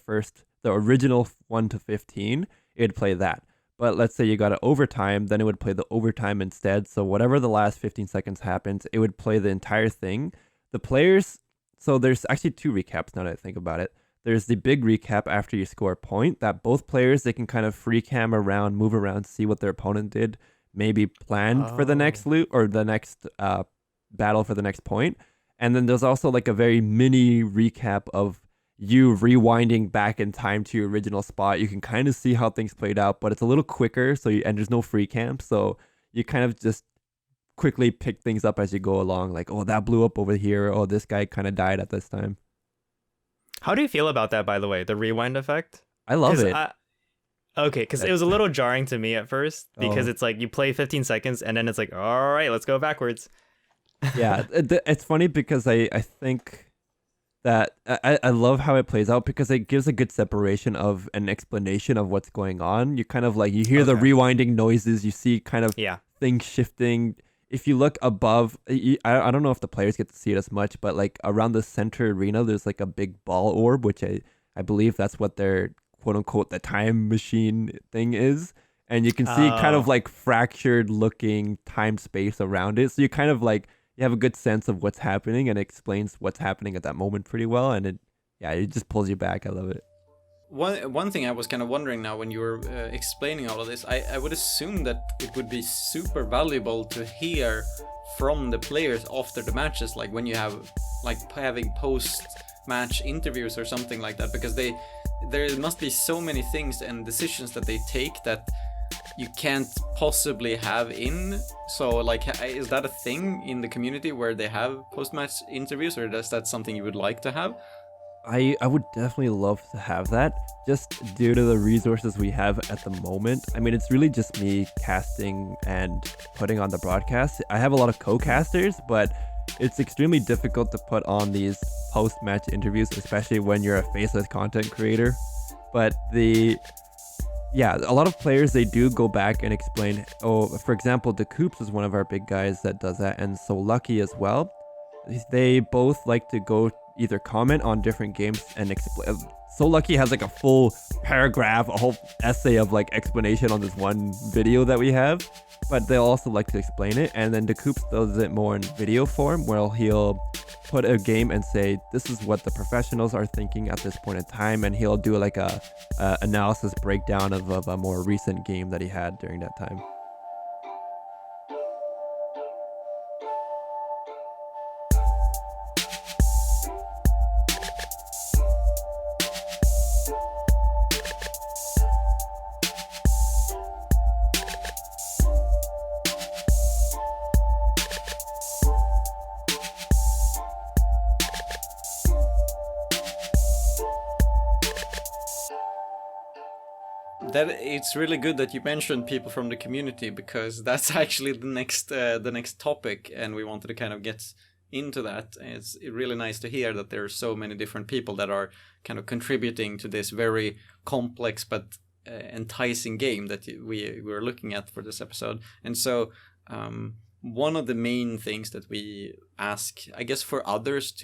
original 1 to 15, it'd play that. But let's say you got an overtime, then it would play the overtime instead. So whatever the last 15 seconds happens, it would play the entire thing. The players, so there's actually 2 recaps now that I think about it. There's the big recap after you score a point that both players, they can kind of free cam around, move around, see what their opponent did, maybe plan for the next loot or the next battle for the next point. And then there's also like a very mini recap of you rewinding back in time to your original spot. You can kind of see how things played out, but it's a little quicker. And there's no free cam. So you kind of just quickly pick things up as you go along. Like, oh, that blew up over here. Oh, this guy kind of died at this time. How do you feel about that, by the way? The rewind effect? I love it. Okay, because it was a little jarring to me at first because it's like you play 15 seconds and then it's like, all right, let's go backwards. Yeah, it's funny because I think that I love how it plays out because it gives a good separation of an explanation of what's going on. You kind of like, you hear the rewinding noises, you see kind of things shifting. If you look above, I don't know if the players get to see it as much, but like around the center arena, there's like a big ball orb, which I believe that's what their quote unquote the time machine thing is. And you can see kind of like fractured looking time space around it. So you kind of like, you have a good sense of what's happening and it explains what's happening at that moment pretty well. And it just pulls you back. I love it. One thing I was kind of wondering now when you were explaining all of this, I would assume that it would be super valuable to hear from the players after the matches, like when you have like having post-match interviews or something like that, because there must be so many things and decisions that they take that you can't possibly have in. So like, is that a thing in the community where they have post-match interviews, or is that something you would like to have? I would definitely love to have that, just due to the resources we have at the moment. I mean, it's really just me casting and putting on the broadcast. I have a lot of co-casters, but it's extremely difficult to put on these post-match interviews, especially when you're a faceless content creator. But a lot of players, they do go back and explain. Oh, for example, the Coops is one of our big guys that does that, and So Lucky as well. They both like to go either comment on different games and explain. So Lucky has like a full paragraph, a whole essay of like explanation on this one video that we have, but they'll also like to explain it. And then the Coops does it more in video form, where he'll put a game and say, this is what the professionals are thinking at this point in time, and he'll do like a analysis breakdown of a more recent game that he had during that time. That it's really good that you mentioned people from the community, because that's actually the next topic, and we wanted to kind of get into that. It's really nice to hear that there are so many different people that are kind of contributing to this very complex but enticing game that we were looking at for this episode. And so one of the main things that we ask, I guess, for others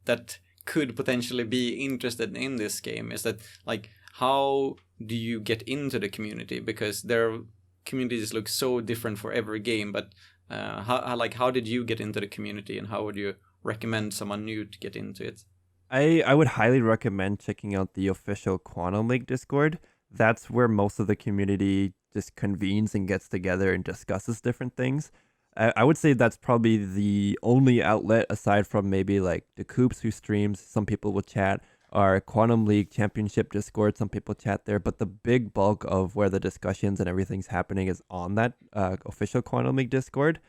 that could potentially be interested in this game is that, like, how do you get into the community? Because their communities look so different for every game, but how did you get into the community, and how would you recommend someone new to get into it? I would highly recommend checking out the official Quantum League Discord. That's where most of the community just convenes and gets together and discusses different things. I would say that's probably the only outlet, aside from maybe like the Coops who streams. Some people will chat. Our Quantum League Championship Discord, some people chat there, but the big bulk of where the discussions and everything's happening is on that official Quantum League Discord.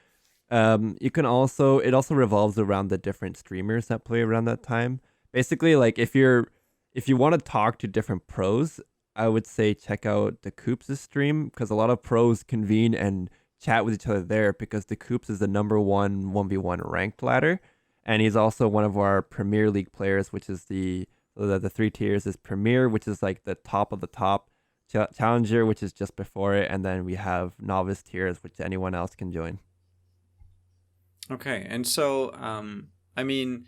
It also revolves around the different streamers that play around that time. Basically, like if you want to talk to different pros, I would say check out the Coops' stream, because a lot of pros convene and chat with each other there, because the Coops is the number 1v1 ranked ladder, and he's also one of our Premier League players, which is the 3 tiers is Premier, which is like the top of the top, Challenger, which is just before it, and then we have Novice tiers, which anyone else can join. Okay, and so I mean,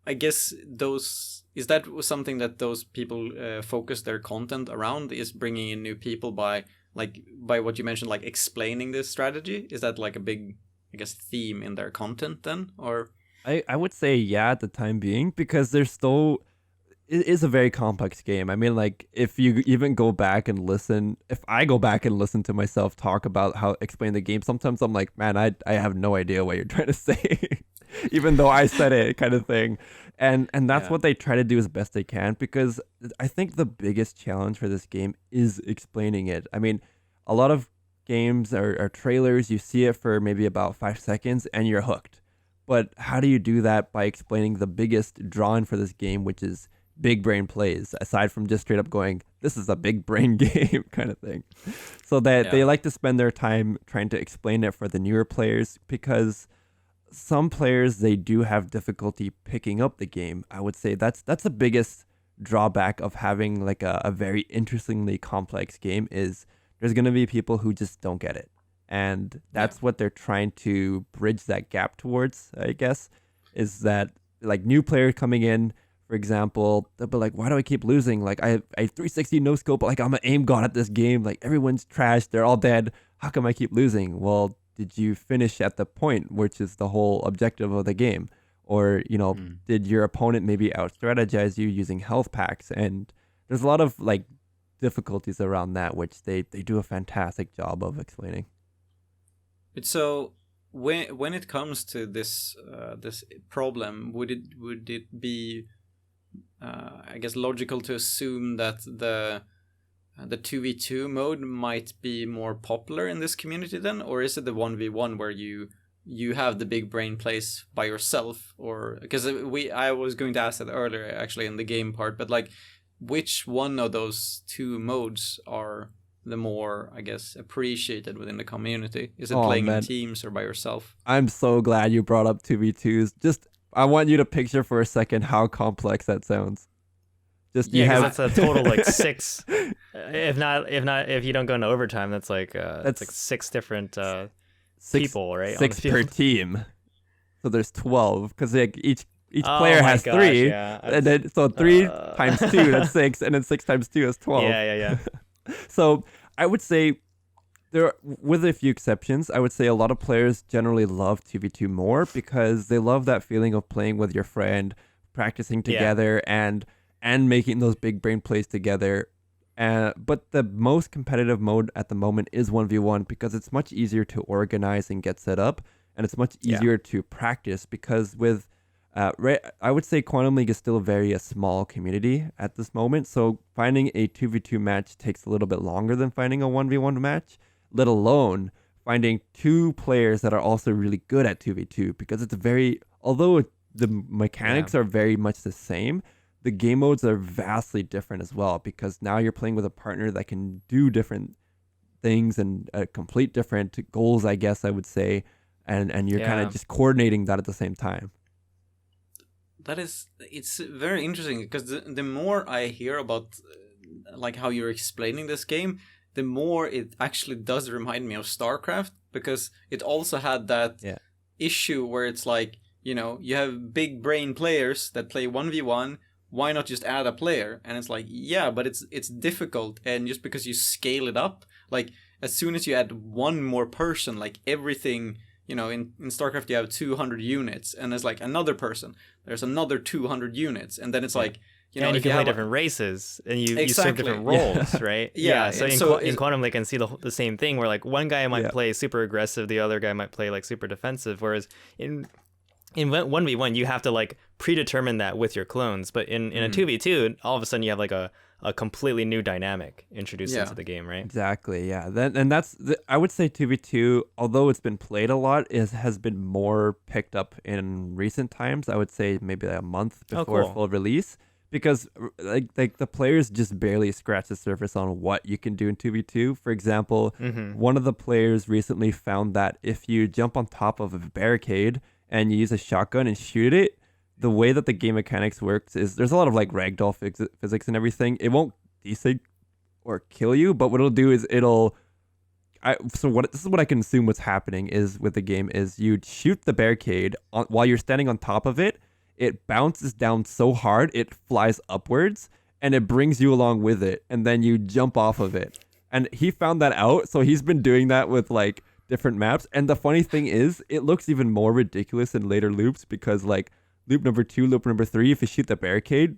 I guess is that something that those people focus their content around, is bringing in new people by what you mentioned, like explaining this strategy? Is that like a big, I guess, theme in their content then, or? I would say yeah at the time being, because it is a very complex game. I mean, like, if you even go back and listen, if I go back and listen to myself talk about how explain the game, sometimes I'm like, man, I have no idea what you're trying to say, even though I said it, kind of thing. And that's what they try to do as best they can, because I think the biggest challenge for this game is explaining it. I mean, a lot of games or trailers, you see it for maybe about 5 seconds and you're hooked. But how do you do that by explaining the biggest draw-in for this game, which is big brain plays, aside from just straight up going, this is a big brain game kind of thing. So that they like to spend their time trying to explain it for the newer players, because some players, they do have difficulty picking up the game. I would say that's the biggest drawback of having like a very interestingly complex game, is there's going to be people who just don't get it. And that's what they're trying to bridge that gap towards, I guess, is that like new players coming in, for example, they'll be like, why do I keep losing? Like, I have 360 no scope, but like I'm an aim god at this game. Like, everyone's trash. They're all dead. How come I keep losing? Well, did you finish at the point, which is the whole objective of the game? Or, did your opponent maybe out-strategize you using health packs? And there's a lot of like difficulties around that, which they do a fantastic job of explaining. So when it comes to this this problem, would it be I guess logical to assume that the 2v2 mode might be more popular in this community then, or is it the 1v1 where you have the big brain plays by yourself? Or because I was going to ask that earlier actually in the game part, but like which one of those two modes are the more, I guess, appreciated within the community? Is it playing in teams or by yourself? I'm so glad you brought up 2v2s. Just, I want you to picture for a second how complex that sounds. Just that's a total like 6. If you don't go into overtime, that's like that's like 6 different people, right? 6 per team. So there's 12, because like each player has 3, yeah. and then so 3 times 2 that's 6, and then 6 times 2 is 12. Yeah. So I would say with a few exceptions, I would say a lot of players generally love 2v2 more, because they love that feeling of playing with your friend, practicing together, and making those big brain plays together. But the most competitive mode at the moment is 1v1, because it's much easier to organize and get set up, and it's much easier to practice, because with I would say Quantum League is still a small community at this moment, so finding a 2v2 match takes a little bit longer than finding a 1v1 match, let alone finding 2 players that are also really good at 2v2, because it's although the mechanics are very much the same, the game modes are vastly different as well, because now you're playing with a partner that can do different things and complete different goals, I guess I would say, and you're kind of just coordinating that at the same time. It's very interesting, because the more I hear about like how you're explaining this game, the more it actually does remind me of StarCraft, because it also had that issue where it's like, you have big brain players that play 1v1, why not just add a player? And it's like, yeah, but it's difficult, and just because you scale it up, like as soon as you add one more person, like everything, in StarCraft you have 200 units, and there's like another person, there's another 200 units, and then it's like, and you can play different races, and you serve different roles, right? So in Quantum League, I can see the same thing, where like one guy might play super aggressive, the other guy might play like super defensive, whereas in 1v1 you have to like predetermine that with your clones, but in a 2v2 all of a sudden you have like a completely new dynamic introduced into the game, right? Exactly, yeah. I would say 2v2, although it's been played a lot, has been more picked up in recent times. I would say maybe like a month before full release, because like the players just barely scratch the surface on what you can do in 2v2. For example, one of the players recently found that if you jump on top of a barricade and you use a shotgun and shoot it, the way that the game mechanics works is there's a lot of like ragdoll physics and everything. It won't desync or kill you, but what it'll do is this is what I can assume what's happening is with the game is you shoot the barricade while you're standing on top of it. It bounces down so hard it flies upwards, and it brings you along with it, and then you jump off of it. And he found that out, so he's been doing that with like different maps. And the funny thing is, it looks even more ridiculous in later loops, because like loop number 2, loop number 3, if you shoot the barricade,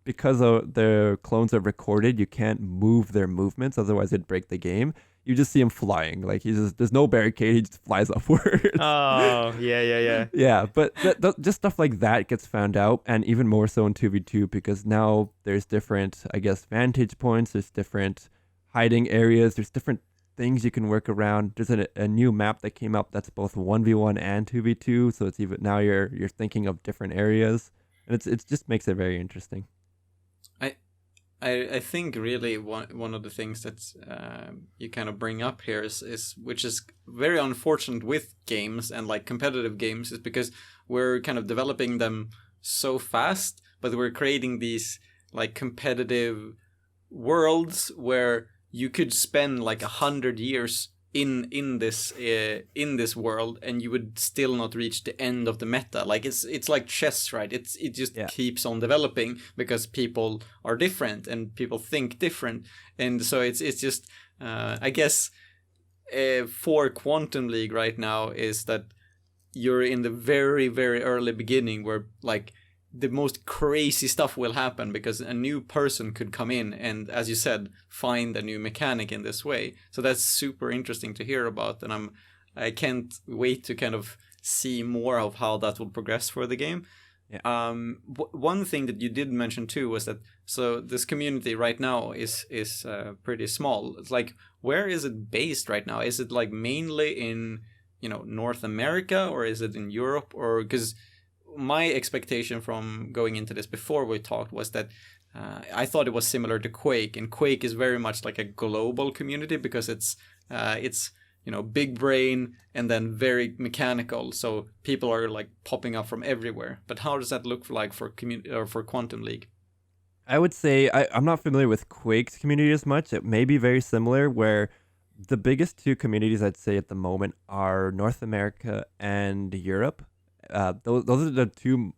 because the clones are recorded, you can't move their movements, otherwise it'd break the game. You just see him flying, like there's no barricade, he just flies upwards. Oh, yeah. Yeah, but just stuff like that gets found out, and even more so in 2v2, because now there's different, I guess, vantage points, there's different hiding areas, there's different things you can work around. There's a new map that came out that's both 1v1 and 2v2, so it's even now you're thinking of different areas, and it's just makes it very interesting. I think really one of the things that you kind of bring up here is which is very unfortunate with games and like competitive games, is because we're kind of developing them so fast, but we're creating these like competitive worlds where you could spend like 100 years in this world and you would still not reach the end of the meta. Like it's like chess, right? It just keeps on developing because people are different and people think different, and so it's just I guess for Quantum League right now is that you're in the very, very early beginning where like the most crazy stuff will happen because a new person could come in and, as you said, find a new mechanic in this way. So that's super interesting to hear about, and I can't wait to kind of see more of how that will progress for the game. Yeah. One thing that you did mention too was that so this community right now is pretty small. It's like, where is it based right now? Is it like mainly in North America, or is it in Europe? Or because my expectation from going into this before we talked was that I thought it was similar to Quake, and Quake is very much like a global community because it's big brain and then very mechanical, so people are like popping up from everywhere. But how does that look like for community or for Quantum League? I would say I'm not familiar with Quake's community as much. It may be very similar, where the biggest two communities I'd say at the moment are North America and Europe. Those are the two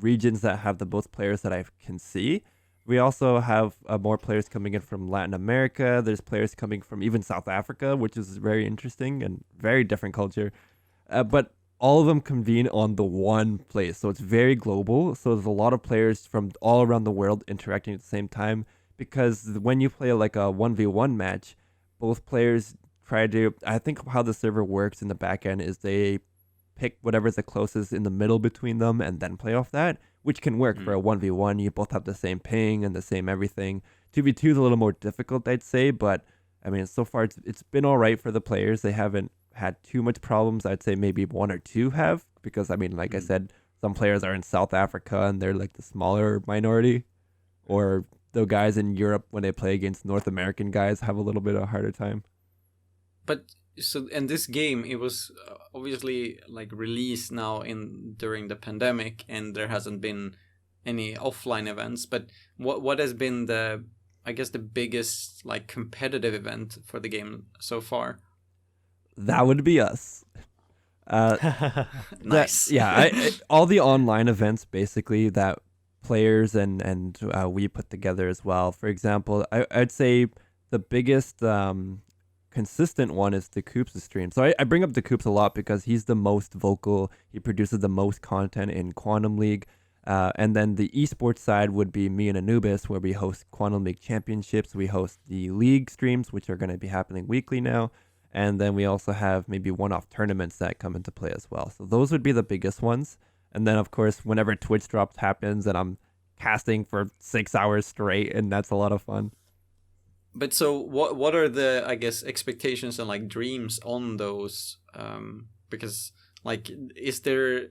regions that have the most players that I can see. We also have more players coming in from Latin America. There's players coming from even South Africa, which is very interesting and very different culture. But all of them convene on the one place, so it's very global. So there's a lot of players from all around the world interacting at the same time, because when you play like a 1v1 match, both players try to, I think how the server works in the back end is they pick whatever's the closest in the middle between them and then play off that, which can work for a 1v1. You both have the same ping and the same everything. 2v2 is a little more difficult, I'd say, but I mean, so far it's been all right for the players. They haven't had too much problems. I'd say maybe one or two have, because I mean, like I said, some players are in South Africa and they're like the smaller minority, or the guys in Europe when they play against North American guys have a little bit of a harder time. But so, and this game, it was obviously like released now during the pandemic, and there hasn't been any offline events. But what has been the biggest like competitive event for the game so far? That would be us. Nice. All the online events basically that players and we put together as well. For example, I'd say the biggest consistent one is the Coops' stream. So I bring up the Coops a lot because he's the most vocal. He produces the most content in Quantum League. And then the esports side would be me and Anubis, where we host Quantum League championships. We host the league streams, which are going to be happening weekly now. And then we also have maybe one-off tournaments that come into play as well. So those would be the biggest ones. And then, of course, whenever Twitch drops happens, and I'm casting for 6 hours straight, and that's a lot of fun. But so what are the, I guess, expectations and like dreams on those? Because like, is there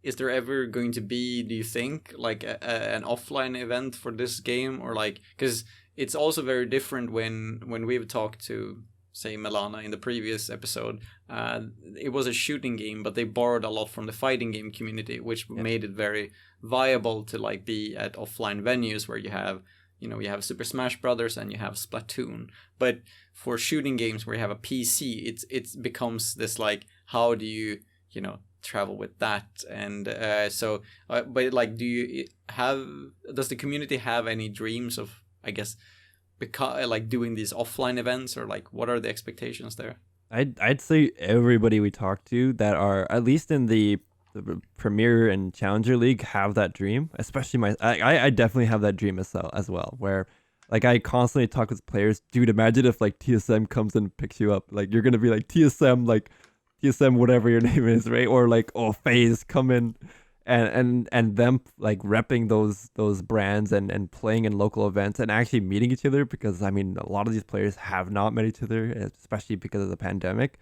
ever going to be, do you think, like an offline event for this game? Or like, because it's also very different when we've talked to, say, Milana in the previous episode. It was a shooting game, but they borrowed a lot from the fighting game community, which made it very viable to like be at offline venues where you have, you have Super Smash Brothers and you have Splatoon. But for shooting games where you have a PC, it becomes this like, how do you travel with that? And but like, does the community have any dreams of, I guess, like doing these offline events, or like what are the expectations there? I'd say everybody we talk to that are at least in the Premier and Challenger League have that dream. Especially I definitely have that dream as well, where like I constantly talk with players. Dude, imagine if like TSM comes and picks you up. Like you're gonna be like TSM whatever your name is, right? Or like, oh, FaZe come in. and them like repping those brands and playing in local events and actually meeting each other, because I mean a lot of these players have not met each other, especially because of the pandemic.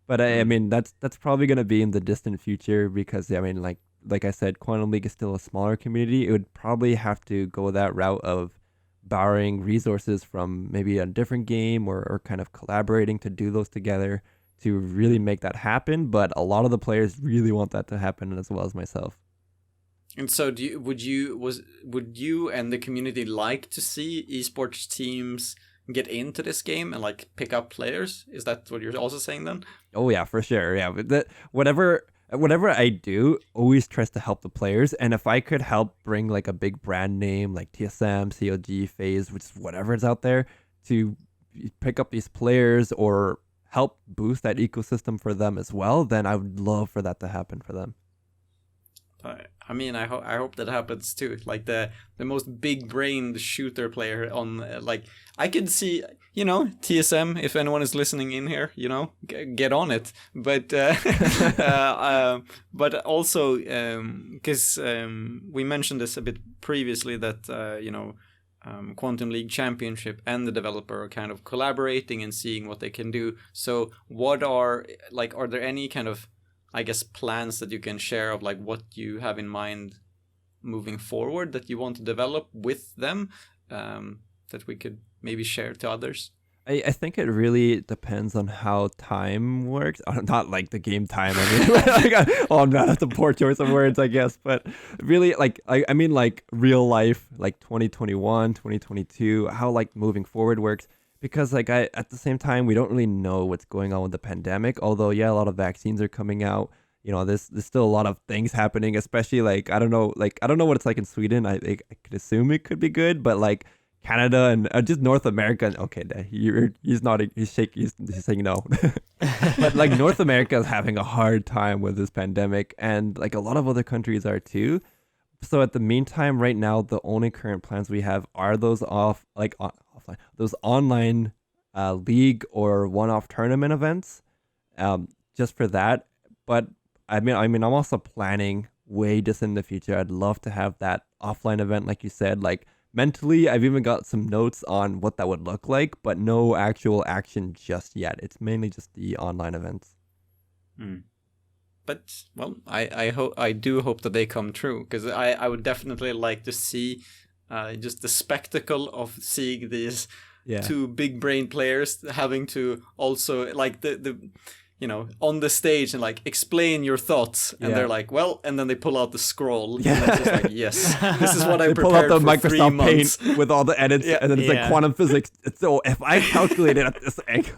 But I mean that's probably gonna be in the distant future, because I mean like I said, Quantum League is still a smaller community. It would probably have to go that route of borrowing resources from maybe a different game, or kind of collaborating to do those together to really make that happen. But a lot of the players really want that to happen, as well as myself. And so, would you and the community like to see esports teams get into this game and like pick up players? Is that what you're also saying then? Oh yeah, for sure. Yeah, but whatever I do always tries to help the players, and if I could help bring like a big brand name like TSM, COG, FaZe, which is whatever is out there, to pick up these players or help boost that ecosystem for them as well, then I would love for that to happen for them. I mean, I hope that happens too. Like the most big-brained shooter player on, like, I could see, TSM, if anyone is listening in here, get on it. But but also, because we mentioned this a bit previously, that Quantum League Championship and the developer are kind of collaborating and seeing what they can do. So what are there any kind of, I guess, plans that you can share of like what you have in mind moving forward that you want to develop with them, that we could maybe share to others? I think it really depends on how time works. Not like the game time. I mean, oh no, that's a poor choice of words, I guess. But really, I mean, like real life, like 2021, 2022, how like moving forward works. Because at the same time, we don't really know what's going on with the pandemic. Although, yeah, a lot of vaccines are coming out. There's still a lot of things happening. Especially I don't know what it's like in Sweden. I could assume it could be good, but like Canada and just North America. Okay, he's nodding. He's saying no. But like North America is having a hard time with this pandemic, and like a lot of other countries are too. So at the meantime, right now, the only current plans we have are those offline, those online league or one-off tournament events, just for that. But I mean, I'm also planning way distant in the future. I'd love to have that offline event, like you said. Like mentally, I've even got some notes on what that would look like, but no actual action just yet. It's mainly just the online events. But well, I do hope that they come true, because I would definitely like to see just the spectacle of seeing these two big brain players having to also like the on the stage and like explain your thoughts, and they're like, well, and then they pull out the scroll, and it's just like, yes, this is what I prepared pull out the for 3 Microsoft months Paint with all the edits, and then it's like quantum physics. So if I calculate it at this angle.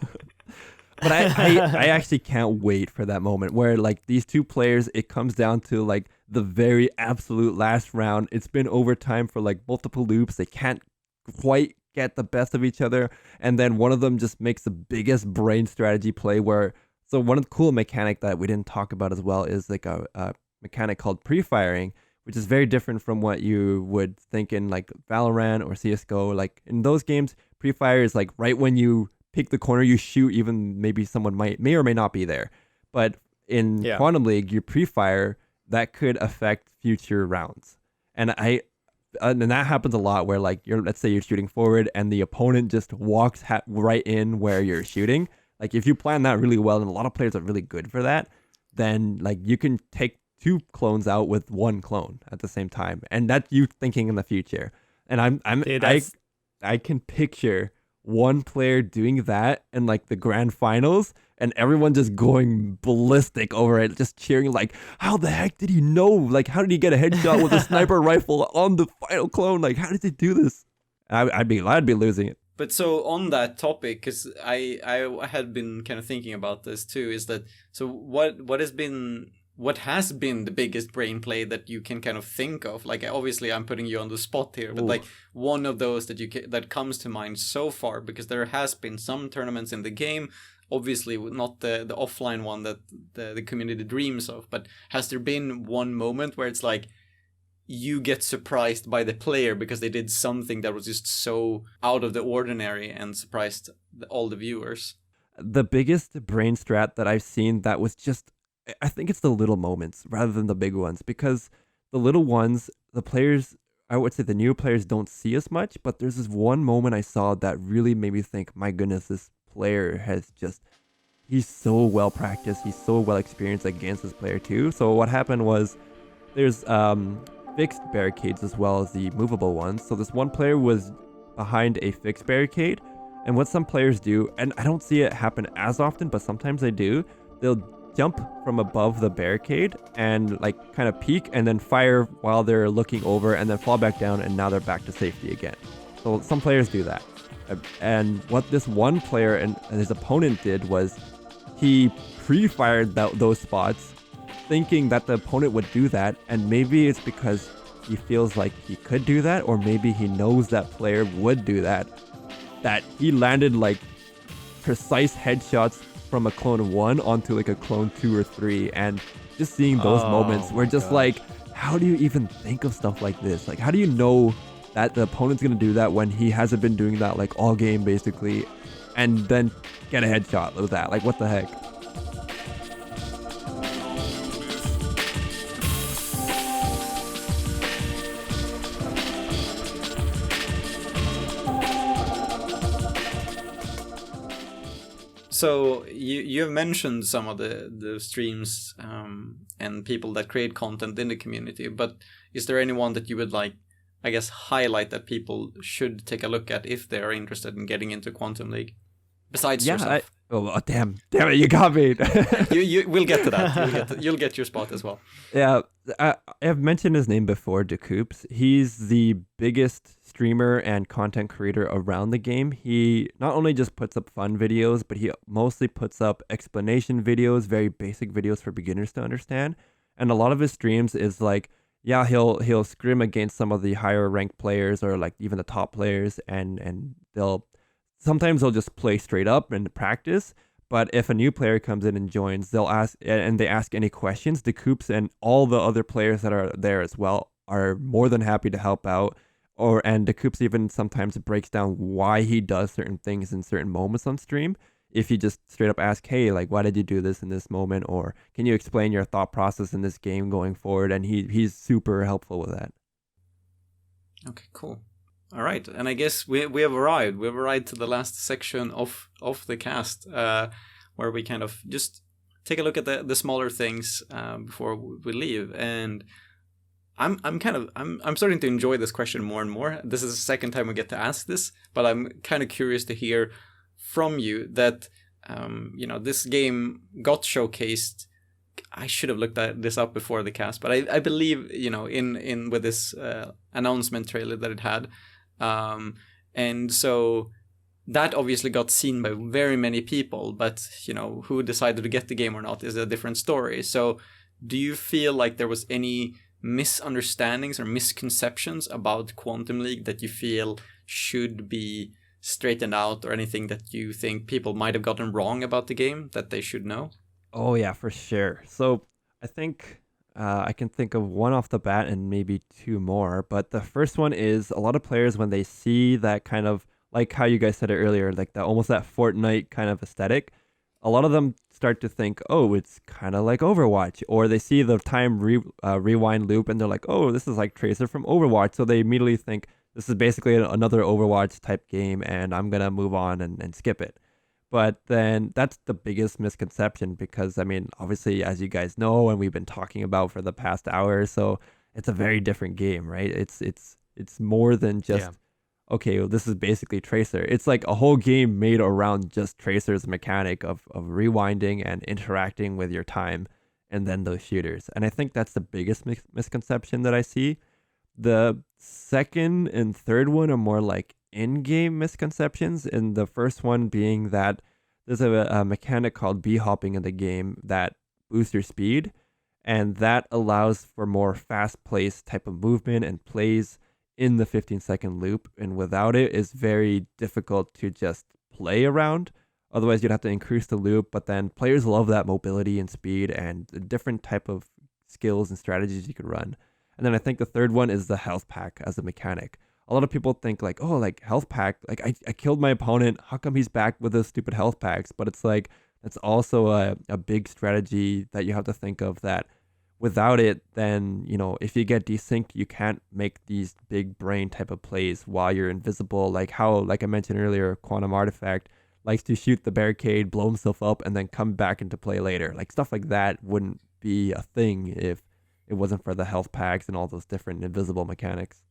But I actually can't wait for that moment where like these two players, it comes down to like the very absolute last round. It's been overtime for like multiple loops. They can't quite get the best of each other. And then one of them just makes the biggest brain strategy play so one of the cool mechanic that we didn't talk about as well is like a mechanic called pre-firing, which is very different from what you would think in like Valorant or CSGO. Like in those games, pre-fire is like right when you pick the corner, you shoot, even maybe someone may or may not be there. But in Quantum League, you pre-fire, that could affect future rounds. And and that happens a lot where like let's say you're shooting forward and the opponent just walks right in where you're shooting. Like if you plan that really well, and a lot of players are really good for that, then like you can take 2 clones out with 1 clone at the same time. And that's you thinking in the future. And I can picture one player doing that in like the grand finals, and everyone just going ballistic over it, just cheering like, how the heck did he know? Like, how did he get a headshot with a sniper rifle on the final clone? Like, how did he do this? I'd be losing it. But so on that topic, because I had been kind of thinking about this too, is that so what has been the biggest brain play that you can kind of think of? Like, obviously I'm putting you on the spot here, but like one of those that comes to mind so far, because there has been some tournaments in the game, obviously not the offline one that the community dreams of, but has there been one moment where it's like you get surprised by the player because they did something that was just so out of the ordinary and surprised all the viewers? The biggest brain strat that I've seen that was just, I think it's the little moments rather than the big ones, because the little ones, the players, I would say the new players don't see as much, but there's this one moment I saw that really made me think, my goodness, this player has just, he's so well practiced, he's so well experienced against this player too. So what happened was there's fixed barricades as well as the movable ones. So this one player was behind a fixed barricade, and what some players do, and I don't see it happen as often, but sometimes they do, they'll jump from above the barricade and like kind of peek and then fire while they're looking over and then fall back down, and now they're back to safety again. So some players do that. And what this one player and his opponent did was he pre-fired those spots thinking that the opponent would do that, and maybe it's because he feels like he could do that, or maybe he knows that player would do that, that he landed like precise headshots from a clone 1 onto like a clone 2 or 3, and just seeing those moments where just like, how do you even think of stuff like this? Like, how do you know that the opponent's gonna do that when he hasn't been doing that like all game basically, and then get a headshot with that? Like, what the heck? So you have mentioned some of the streams and people that create content in the community, but is there anyone that you would like, I guess, highlight that people should take a look at if they are interested in getting into Quantum League? Besides yourself. Damn it, you got me. We'll get to that. You'll get your spot as well. Yeah, I've mentioned his name before, Decoops. He's the biggest streamer and content creator around the game. He not only just puts up fun videos, but he mostly puts up explanation videos, very basic videos for beginners to understand. And a lot of his streams is like, yeah, he'll scrim against some of the higher ranked players or like even the top players, and sometimes they'll just play straight up and practice. But if a new player comes in and joins, they ask any questions. The Coops and all the other players that are there as well are more than happy to help out. And the Coops even sometimes breaks down why he does certain things in certain moments on stream. If you just straight up ask, hey, like, why did you do this in this moment? Or can you explain your thought process in this game going forward? And he's super helpful with that. Okay, cool. All right, and I guess we have arrived. We've arrived to the last section of the cast, where we kind of just take a look at the smaller things before we leave. And I'm starting to enjoy this question more and more. This is the second time we get to ask this, but I'm kind of curious to hear from you that this game got showcased. I should have looked this up before the cast, but I believe in with this announcement trailer that it had. And so that obviously got seen by very many people, but who decided to get the game or not is a different story. So do you feel like there was any misunderstandings or misconceptions about Quantum League that you feel should be straightened out, or anything that you think people might have gotten wrong about the game that they should know? Oh yeah, for sure. So I think I can think of one off the bat and maybe two more. But the first one is a lot of players, when they see that kind of, like how you guys said it earlier, like that almost that Fortnite kind of aesthetic, a lot of them start to think, oh, it's kind of like Overwatch. Or they see the time rewind loop and they're like, oh, this is like Tracer from Overwatch. So they immediately think this is basically another Overwatch type game and I'm going to move on and skip it. But then that's the biggest misconception, because I mean, obviously, as you guys know, and we've been talking about for the past hour, so it's a very different game, right? It's more than just, okay, well, this is basically Tracer. It's like a whole game made around just Tracer's mechanic of rewinding and interacting with your time, and then those shooters. And I think that's the biggest misconception that I see. The second and third one are more like in-game misconceptions, and the first one being that there's a mechanic called b-hopping in the game that boosts your speed, and that allows for more fast-paced type of movement and plays in the 15-second loop, and without it, it's very difficult to just play around. Otherwise, you'd have to increase the loop, but then players love that mobility and speed and the different type of skills and strategies you could run. And then I think the third one is the health pack as a mechanic. A lot of people think like, oh, like health pack, like I killed my opponent, how come he's back with those stupid health packs? But it's like, it's also a big strategy that you have to think of, that without it, then, if you get desynced, you can't make these big brain type of plays while you're invisible. Like I mentioned earlier, Quantum Artifact likes to shoot the barricade, blow himself up, and then come back into play later. Like stuff like that wouldn't be a thing if it wasn't for the health packs and all those different invisible mechanics.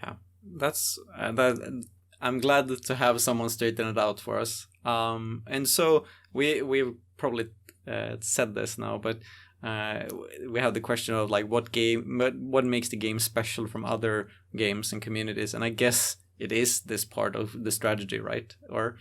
Yeah, that's that. I'm glad to have someone straighten it out for us. And so we probably said this now, but we have the question of like what makes the game special from other games and communities, and I guess it is this part of the strategy, right? Or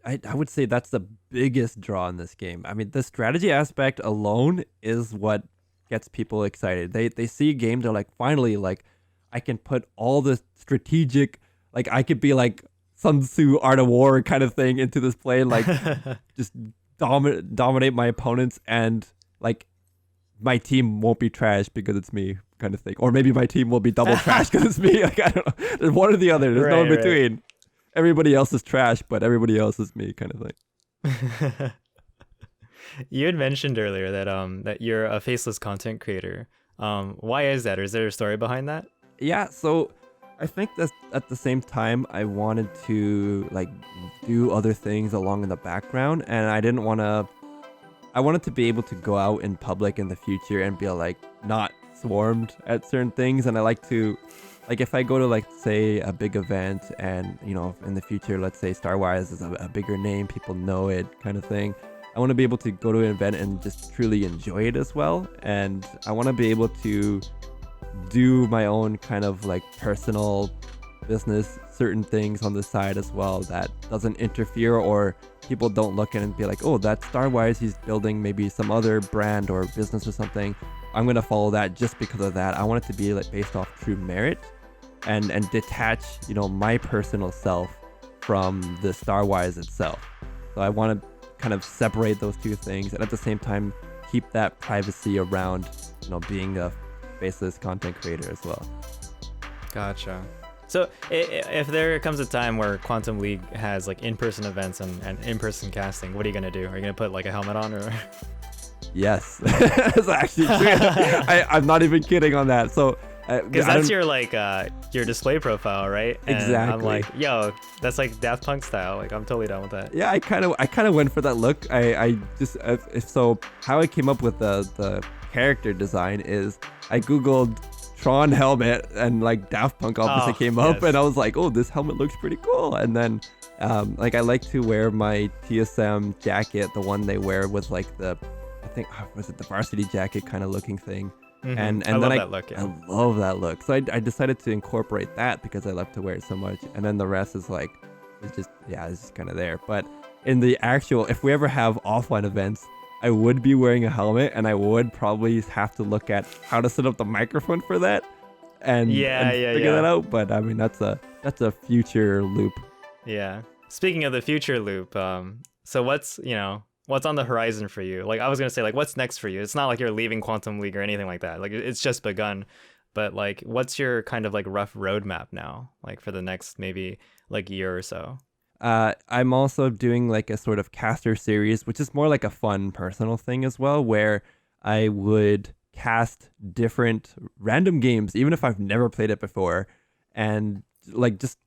I would say that's the biggest draw in this game. I mean, the strategy aspect alone is what gets people excited. They see a game, they're like, finally, like I can put all the strategic, like I could be like Sun Tzu Art of War kind of thing into this play, like just dominate my opponents, and like my team won't be trash because it's me kind of thing. Or maybe my team will be double trash because it's me. Like, I don't know. There's one or the other. There's no in between. Right. Everybody else is trash, but everybody else is me kind of thing. You had mentioned earlier that you're a faceless content creator. Why is that? Or is there a story behind that? Yeah, so I think that at the same time I wanted to like do other things along in the background, and I wanted to be able to go out in public in the future and be like not swarmed at certain things. And I like to, like, if I go to like say a big event and in the future, let's say StarWise is a bigger name, people know it kind of thing, I want to be able to go to an event and just truly enjoy it as well. And I want to be able to do my own kind of like personal business, certain things on the side as well that doesn't interfere, or people don't look at it and be like, oh, that's StarWise, he's building maybe some other brand or business or something, I'm gonna follow that just because of that. I want it to be like based off true merit and detach my personal self from the StarWise itself. So I want to kind of separate those two things, and at the same time keep that privacy around being a faceless content creator as well. Gotcha. So if there comes a time where Quantum League has like in-person events and in-person casting, what are you going to do? Are you going to put like a helmet on, or? Yes. That's actually true. I'm not even kidding on that. So because that's your like your display profile, right? And exactly. I'm like, yo, that's like Daft Punk style. Like, I'm totally down with that. Yeah, I kind of went for that look. I just so how I came up with the character design is I googled Tron helmet, and like Daft Punk obviously came up, and I was like, oh, this helmet looks pretty cool. And then like I like to wear my TSM jacket, the one they wear with like the, I think was it the varsity jacket kind of looking thing. Mm-hmm. And I then love that look. Yeah. I love that look. So I decided to incorporate that because I love to wear it so much. And then the rest is like, it's just kind of there. But in the actual, if we ever have offline events, I would be wearing a helmet, and I would probably have to look at how to set up the microphone for that and figure that out. But I mean, that's a future loop. Yeah. Speaking of the future loop, so what's on the horizon for you? Like, I was gonna say, like, what's next for you? It's not like you're leaving Quantum League or anything like that. Like, it's just begun. But like, what's your kind of like rough roadmap now? Like for the next maybe like year or so? I'm also doing like a sort of caster series, which is more like a fun personal thing as well, where I would cast different random games, even if I've never played it before, and like just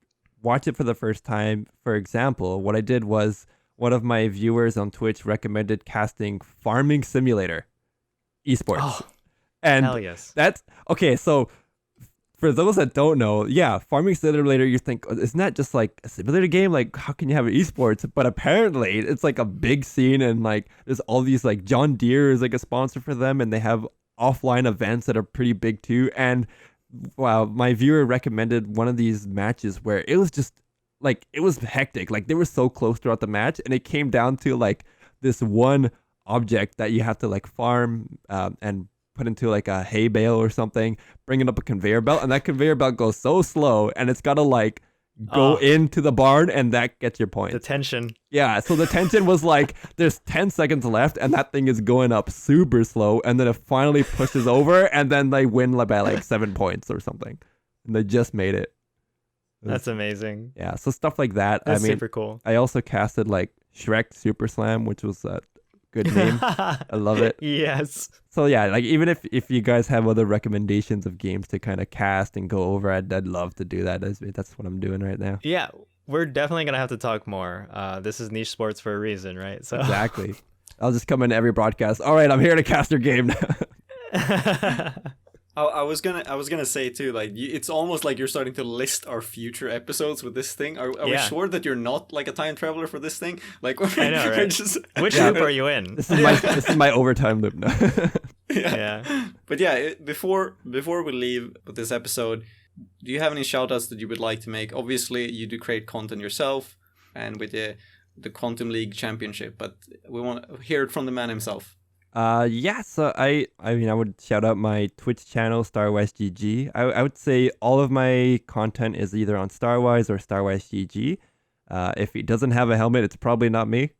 watch it for the first time. For example, what I did was one of my viewers on Twitch recommended casting Farming Simulator esports. Oh, and hell yes. That's okay. So for those that don't know, yeah, Farming Simulator, you think, isn't that just like a simulator game? Like, how can you have an esports? But apparently it's like a big scene, and like there's all these, like John Deere is like a sponsor for them, and they have offline events that are pretty big too. And wow, my viewer recommended one of these matches where it was just like, it was hectic. Like they were so close throughout the match, and it came down to like this one object that you have to like farm and put into like a hay bale or something, bringing up a conveyor belt, and that conveyor belt goes so slow, and it's got to like go into the barn, and that gets your point. The tension. Yeah, so the tension was like, there's 10 seconds left, and that thing is going up super slow, and then it finally pushes over, and then they win by like 7 points or something, and they just made it. That's amazing. Yeah, so stuff like that. That's I mean, super cool. I also casted like Shrek Super Slam, which was Good name. I love it. Yes. So yeah, like even if you guys have other recommendations of games to kind of cast and go over, I'd love to do that. That's what I'm doing right now. Yeah, we're definitely gonna have to talk more. This is Nichesports for a reason, right? So Exactly. I'll just come in every broadcast. All right, I'm here to cast your game now. I was gonna say too, like it's almost like you're starting to list our future episodes with this thing. Are we Yeah. sure that you're not like a time traveler for this thing? Like I know, we're right? just- Which loop are you in? This is my overtime loop now. Yeah. But yeah, before we leave with this episode, do you have any shoutouts that you would like to make? Obviously, you do create content yourself, and with the Quantum League Championship, but we want to hear it from the man himself. Yeah, so I mean, I would shout out my Twitch channel, StarWise GG. I would say all of my content is either on StarWise or StarWise GG. If he doesn't have a helmet, it's probably not me.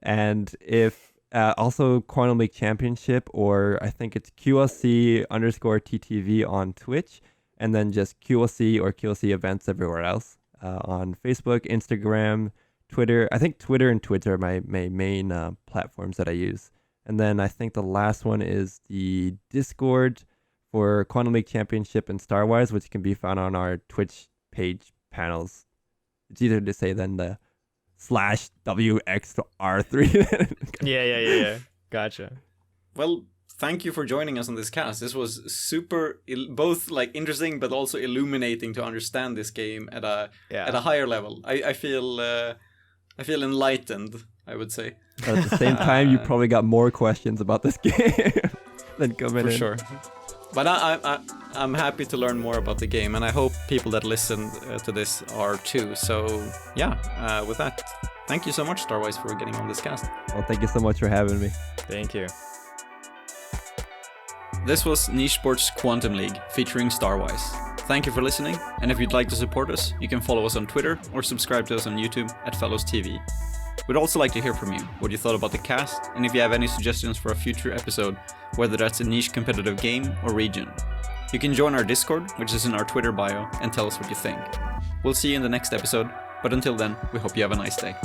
And if also Quantum League Championship, or I think it's QLC_TTV on Twitch, and then just QLC or QLC events everywhere else on Facebook, Instagram, Twitter. I think Twitter and Twitch are my main platforms that I use. And then I think the last one is the Discord for Quantum League Championship and StarWise, which can be found on our Twitch page panels. It's easier to say than the /WXR3. Yeah. Gotcha. Well, thank you for joining us on this cast. This was super, both like interesting, but also illuminating to understand this game at a higher level. I feel enlightened, I would say. But at the same time, you probably got more questions about this game than coming in. For sure. But I'm happy to learn more about the game, and I hope people that listen to this are too. So yeah, with that, thank you so much, StarWise, for getting on this cast. Well, thank you so much for having me. Thank you. This was Nichesports Quantum League featuring StarWise. Thank you for listening, and if you'd like to support us, you can follow us on Twitter or subscribe to us on YouTube at Fellows TV. We'd also like to hear from you, what you thought about the cast, and if you have any suggestions for a future episode, whether that's a niche competitive game or region. You can join our Discord, which is in our Twitter bio, and tell us what you think. We'll see you in the next episode, but until then, we hope you have a nice day.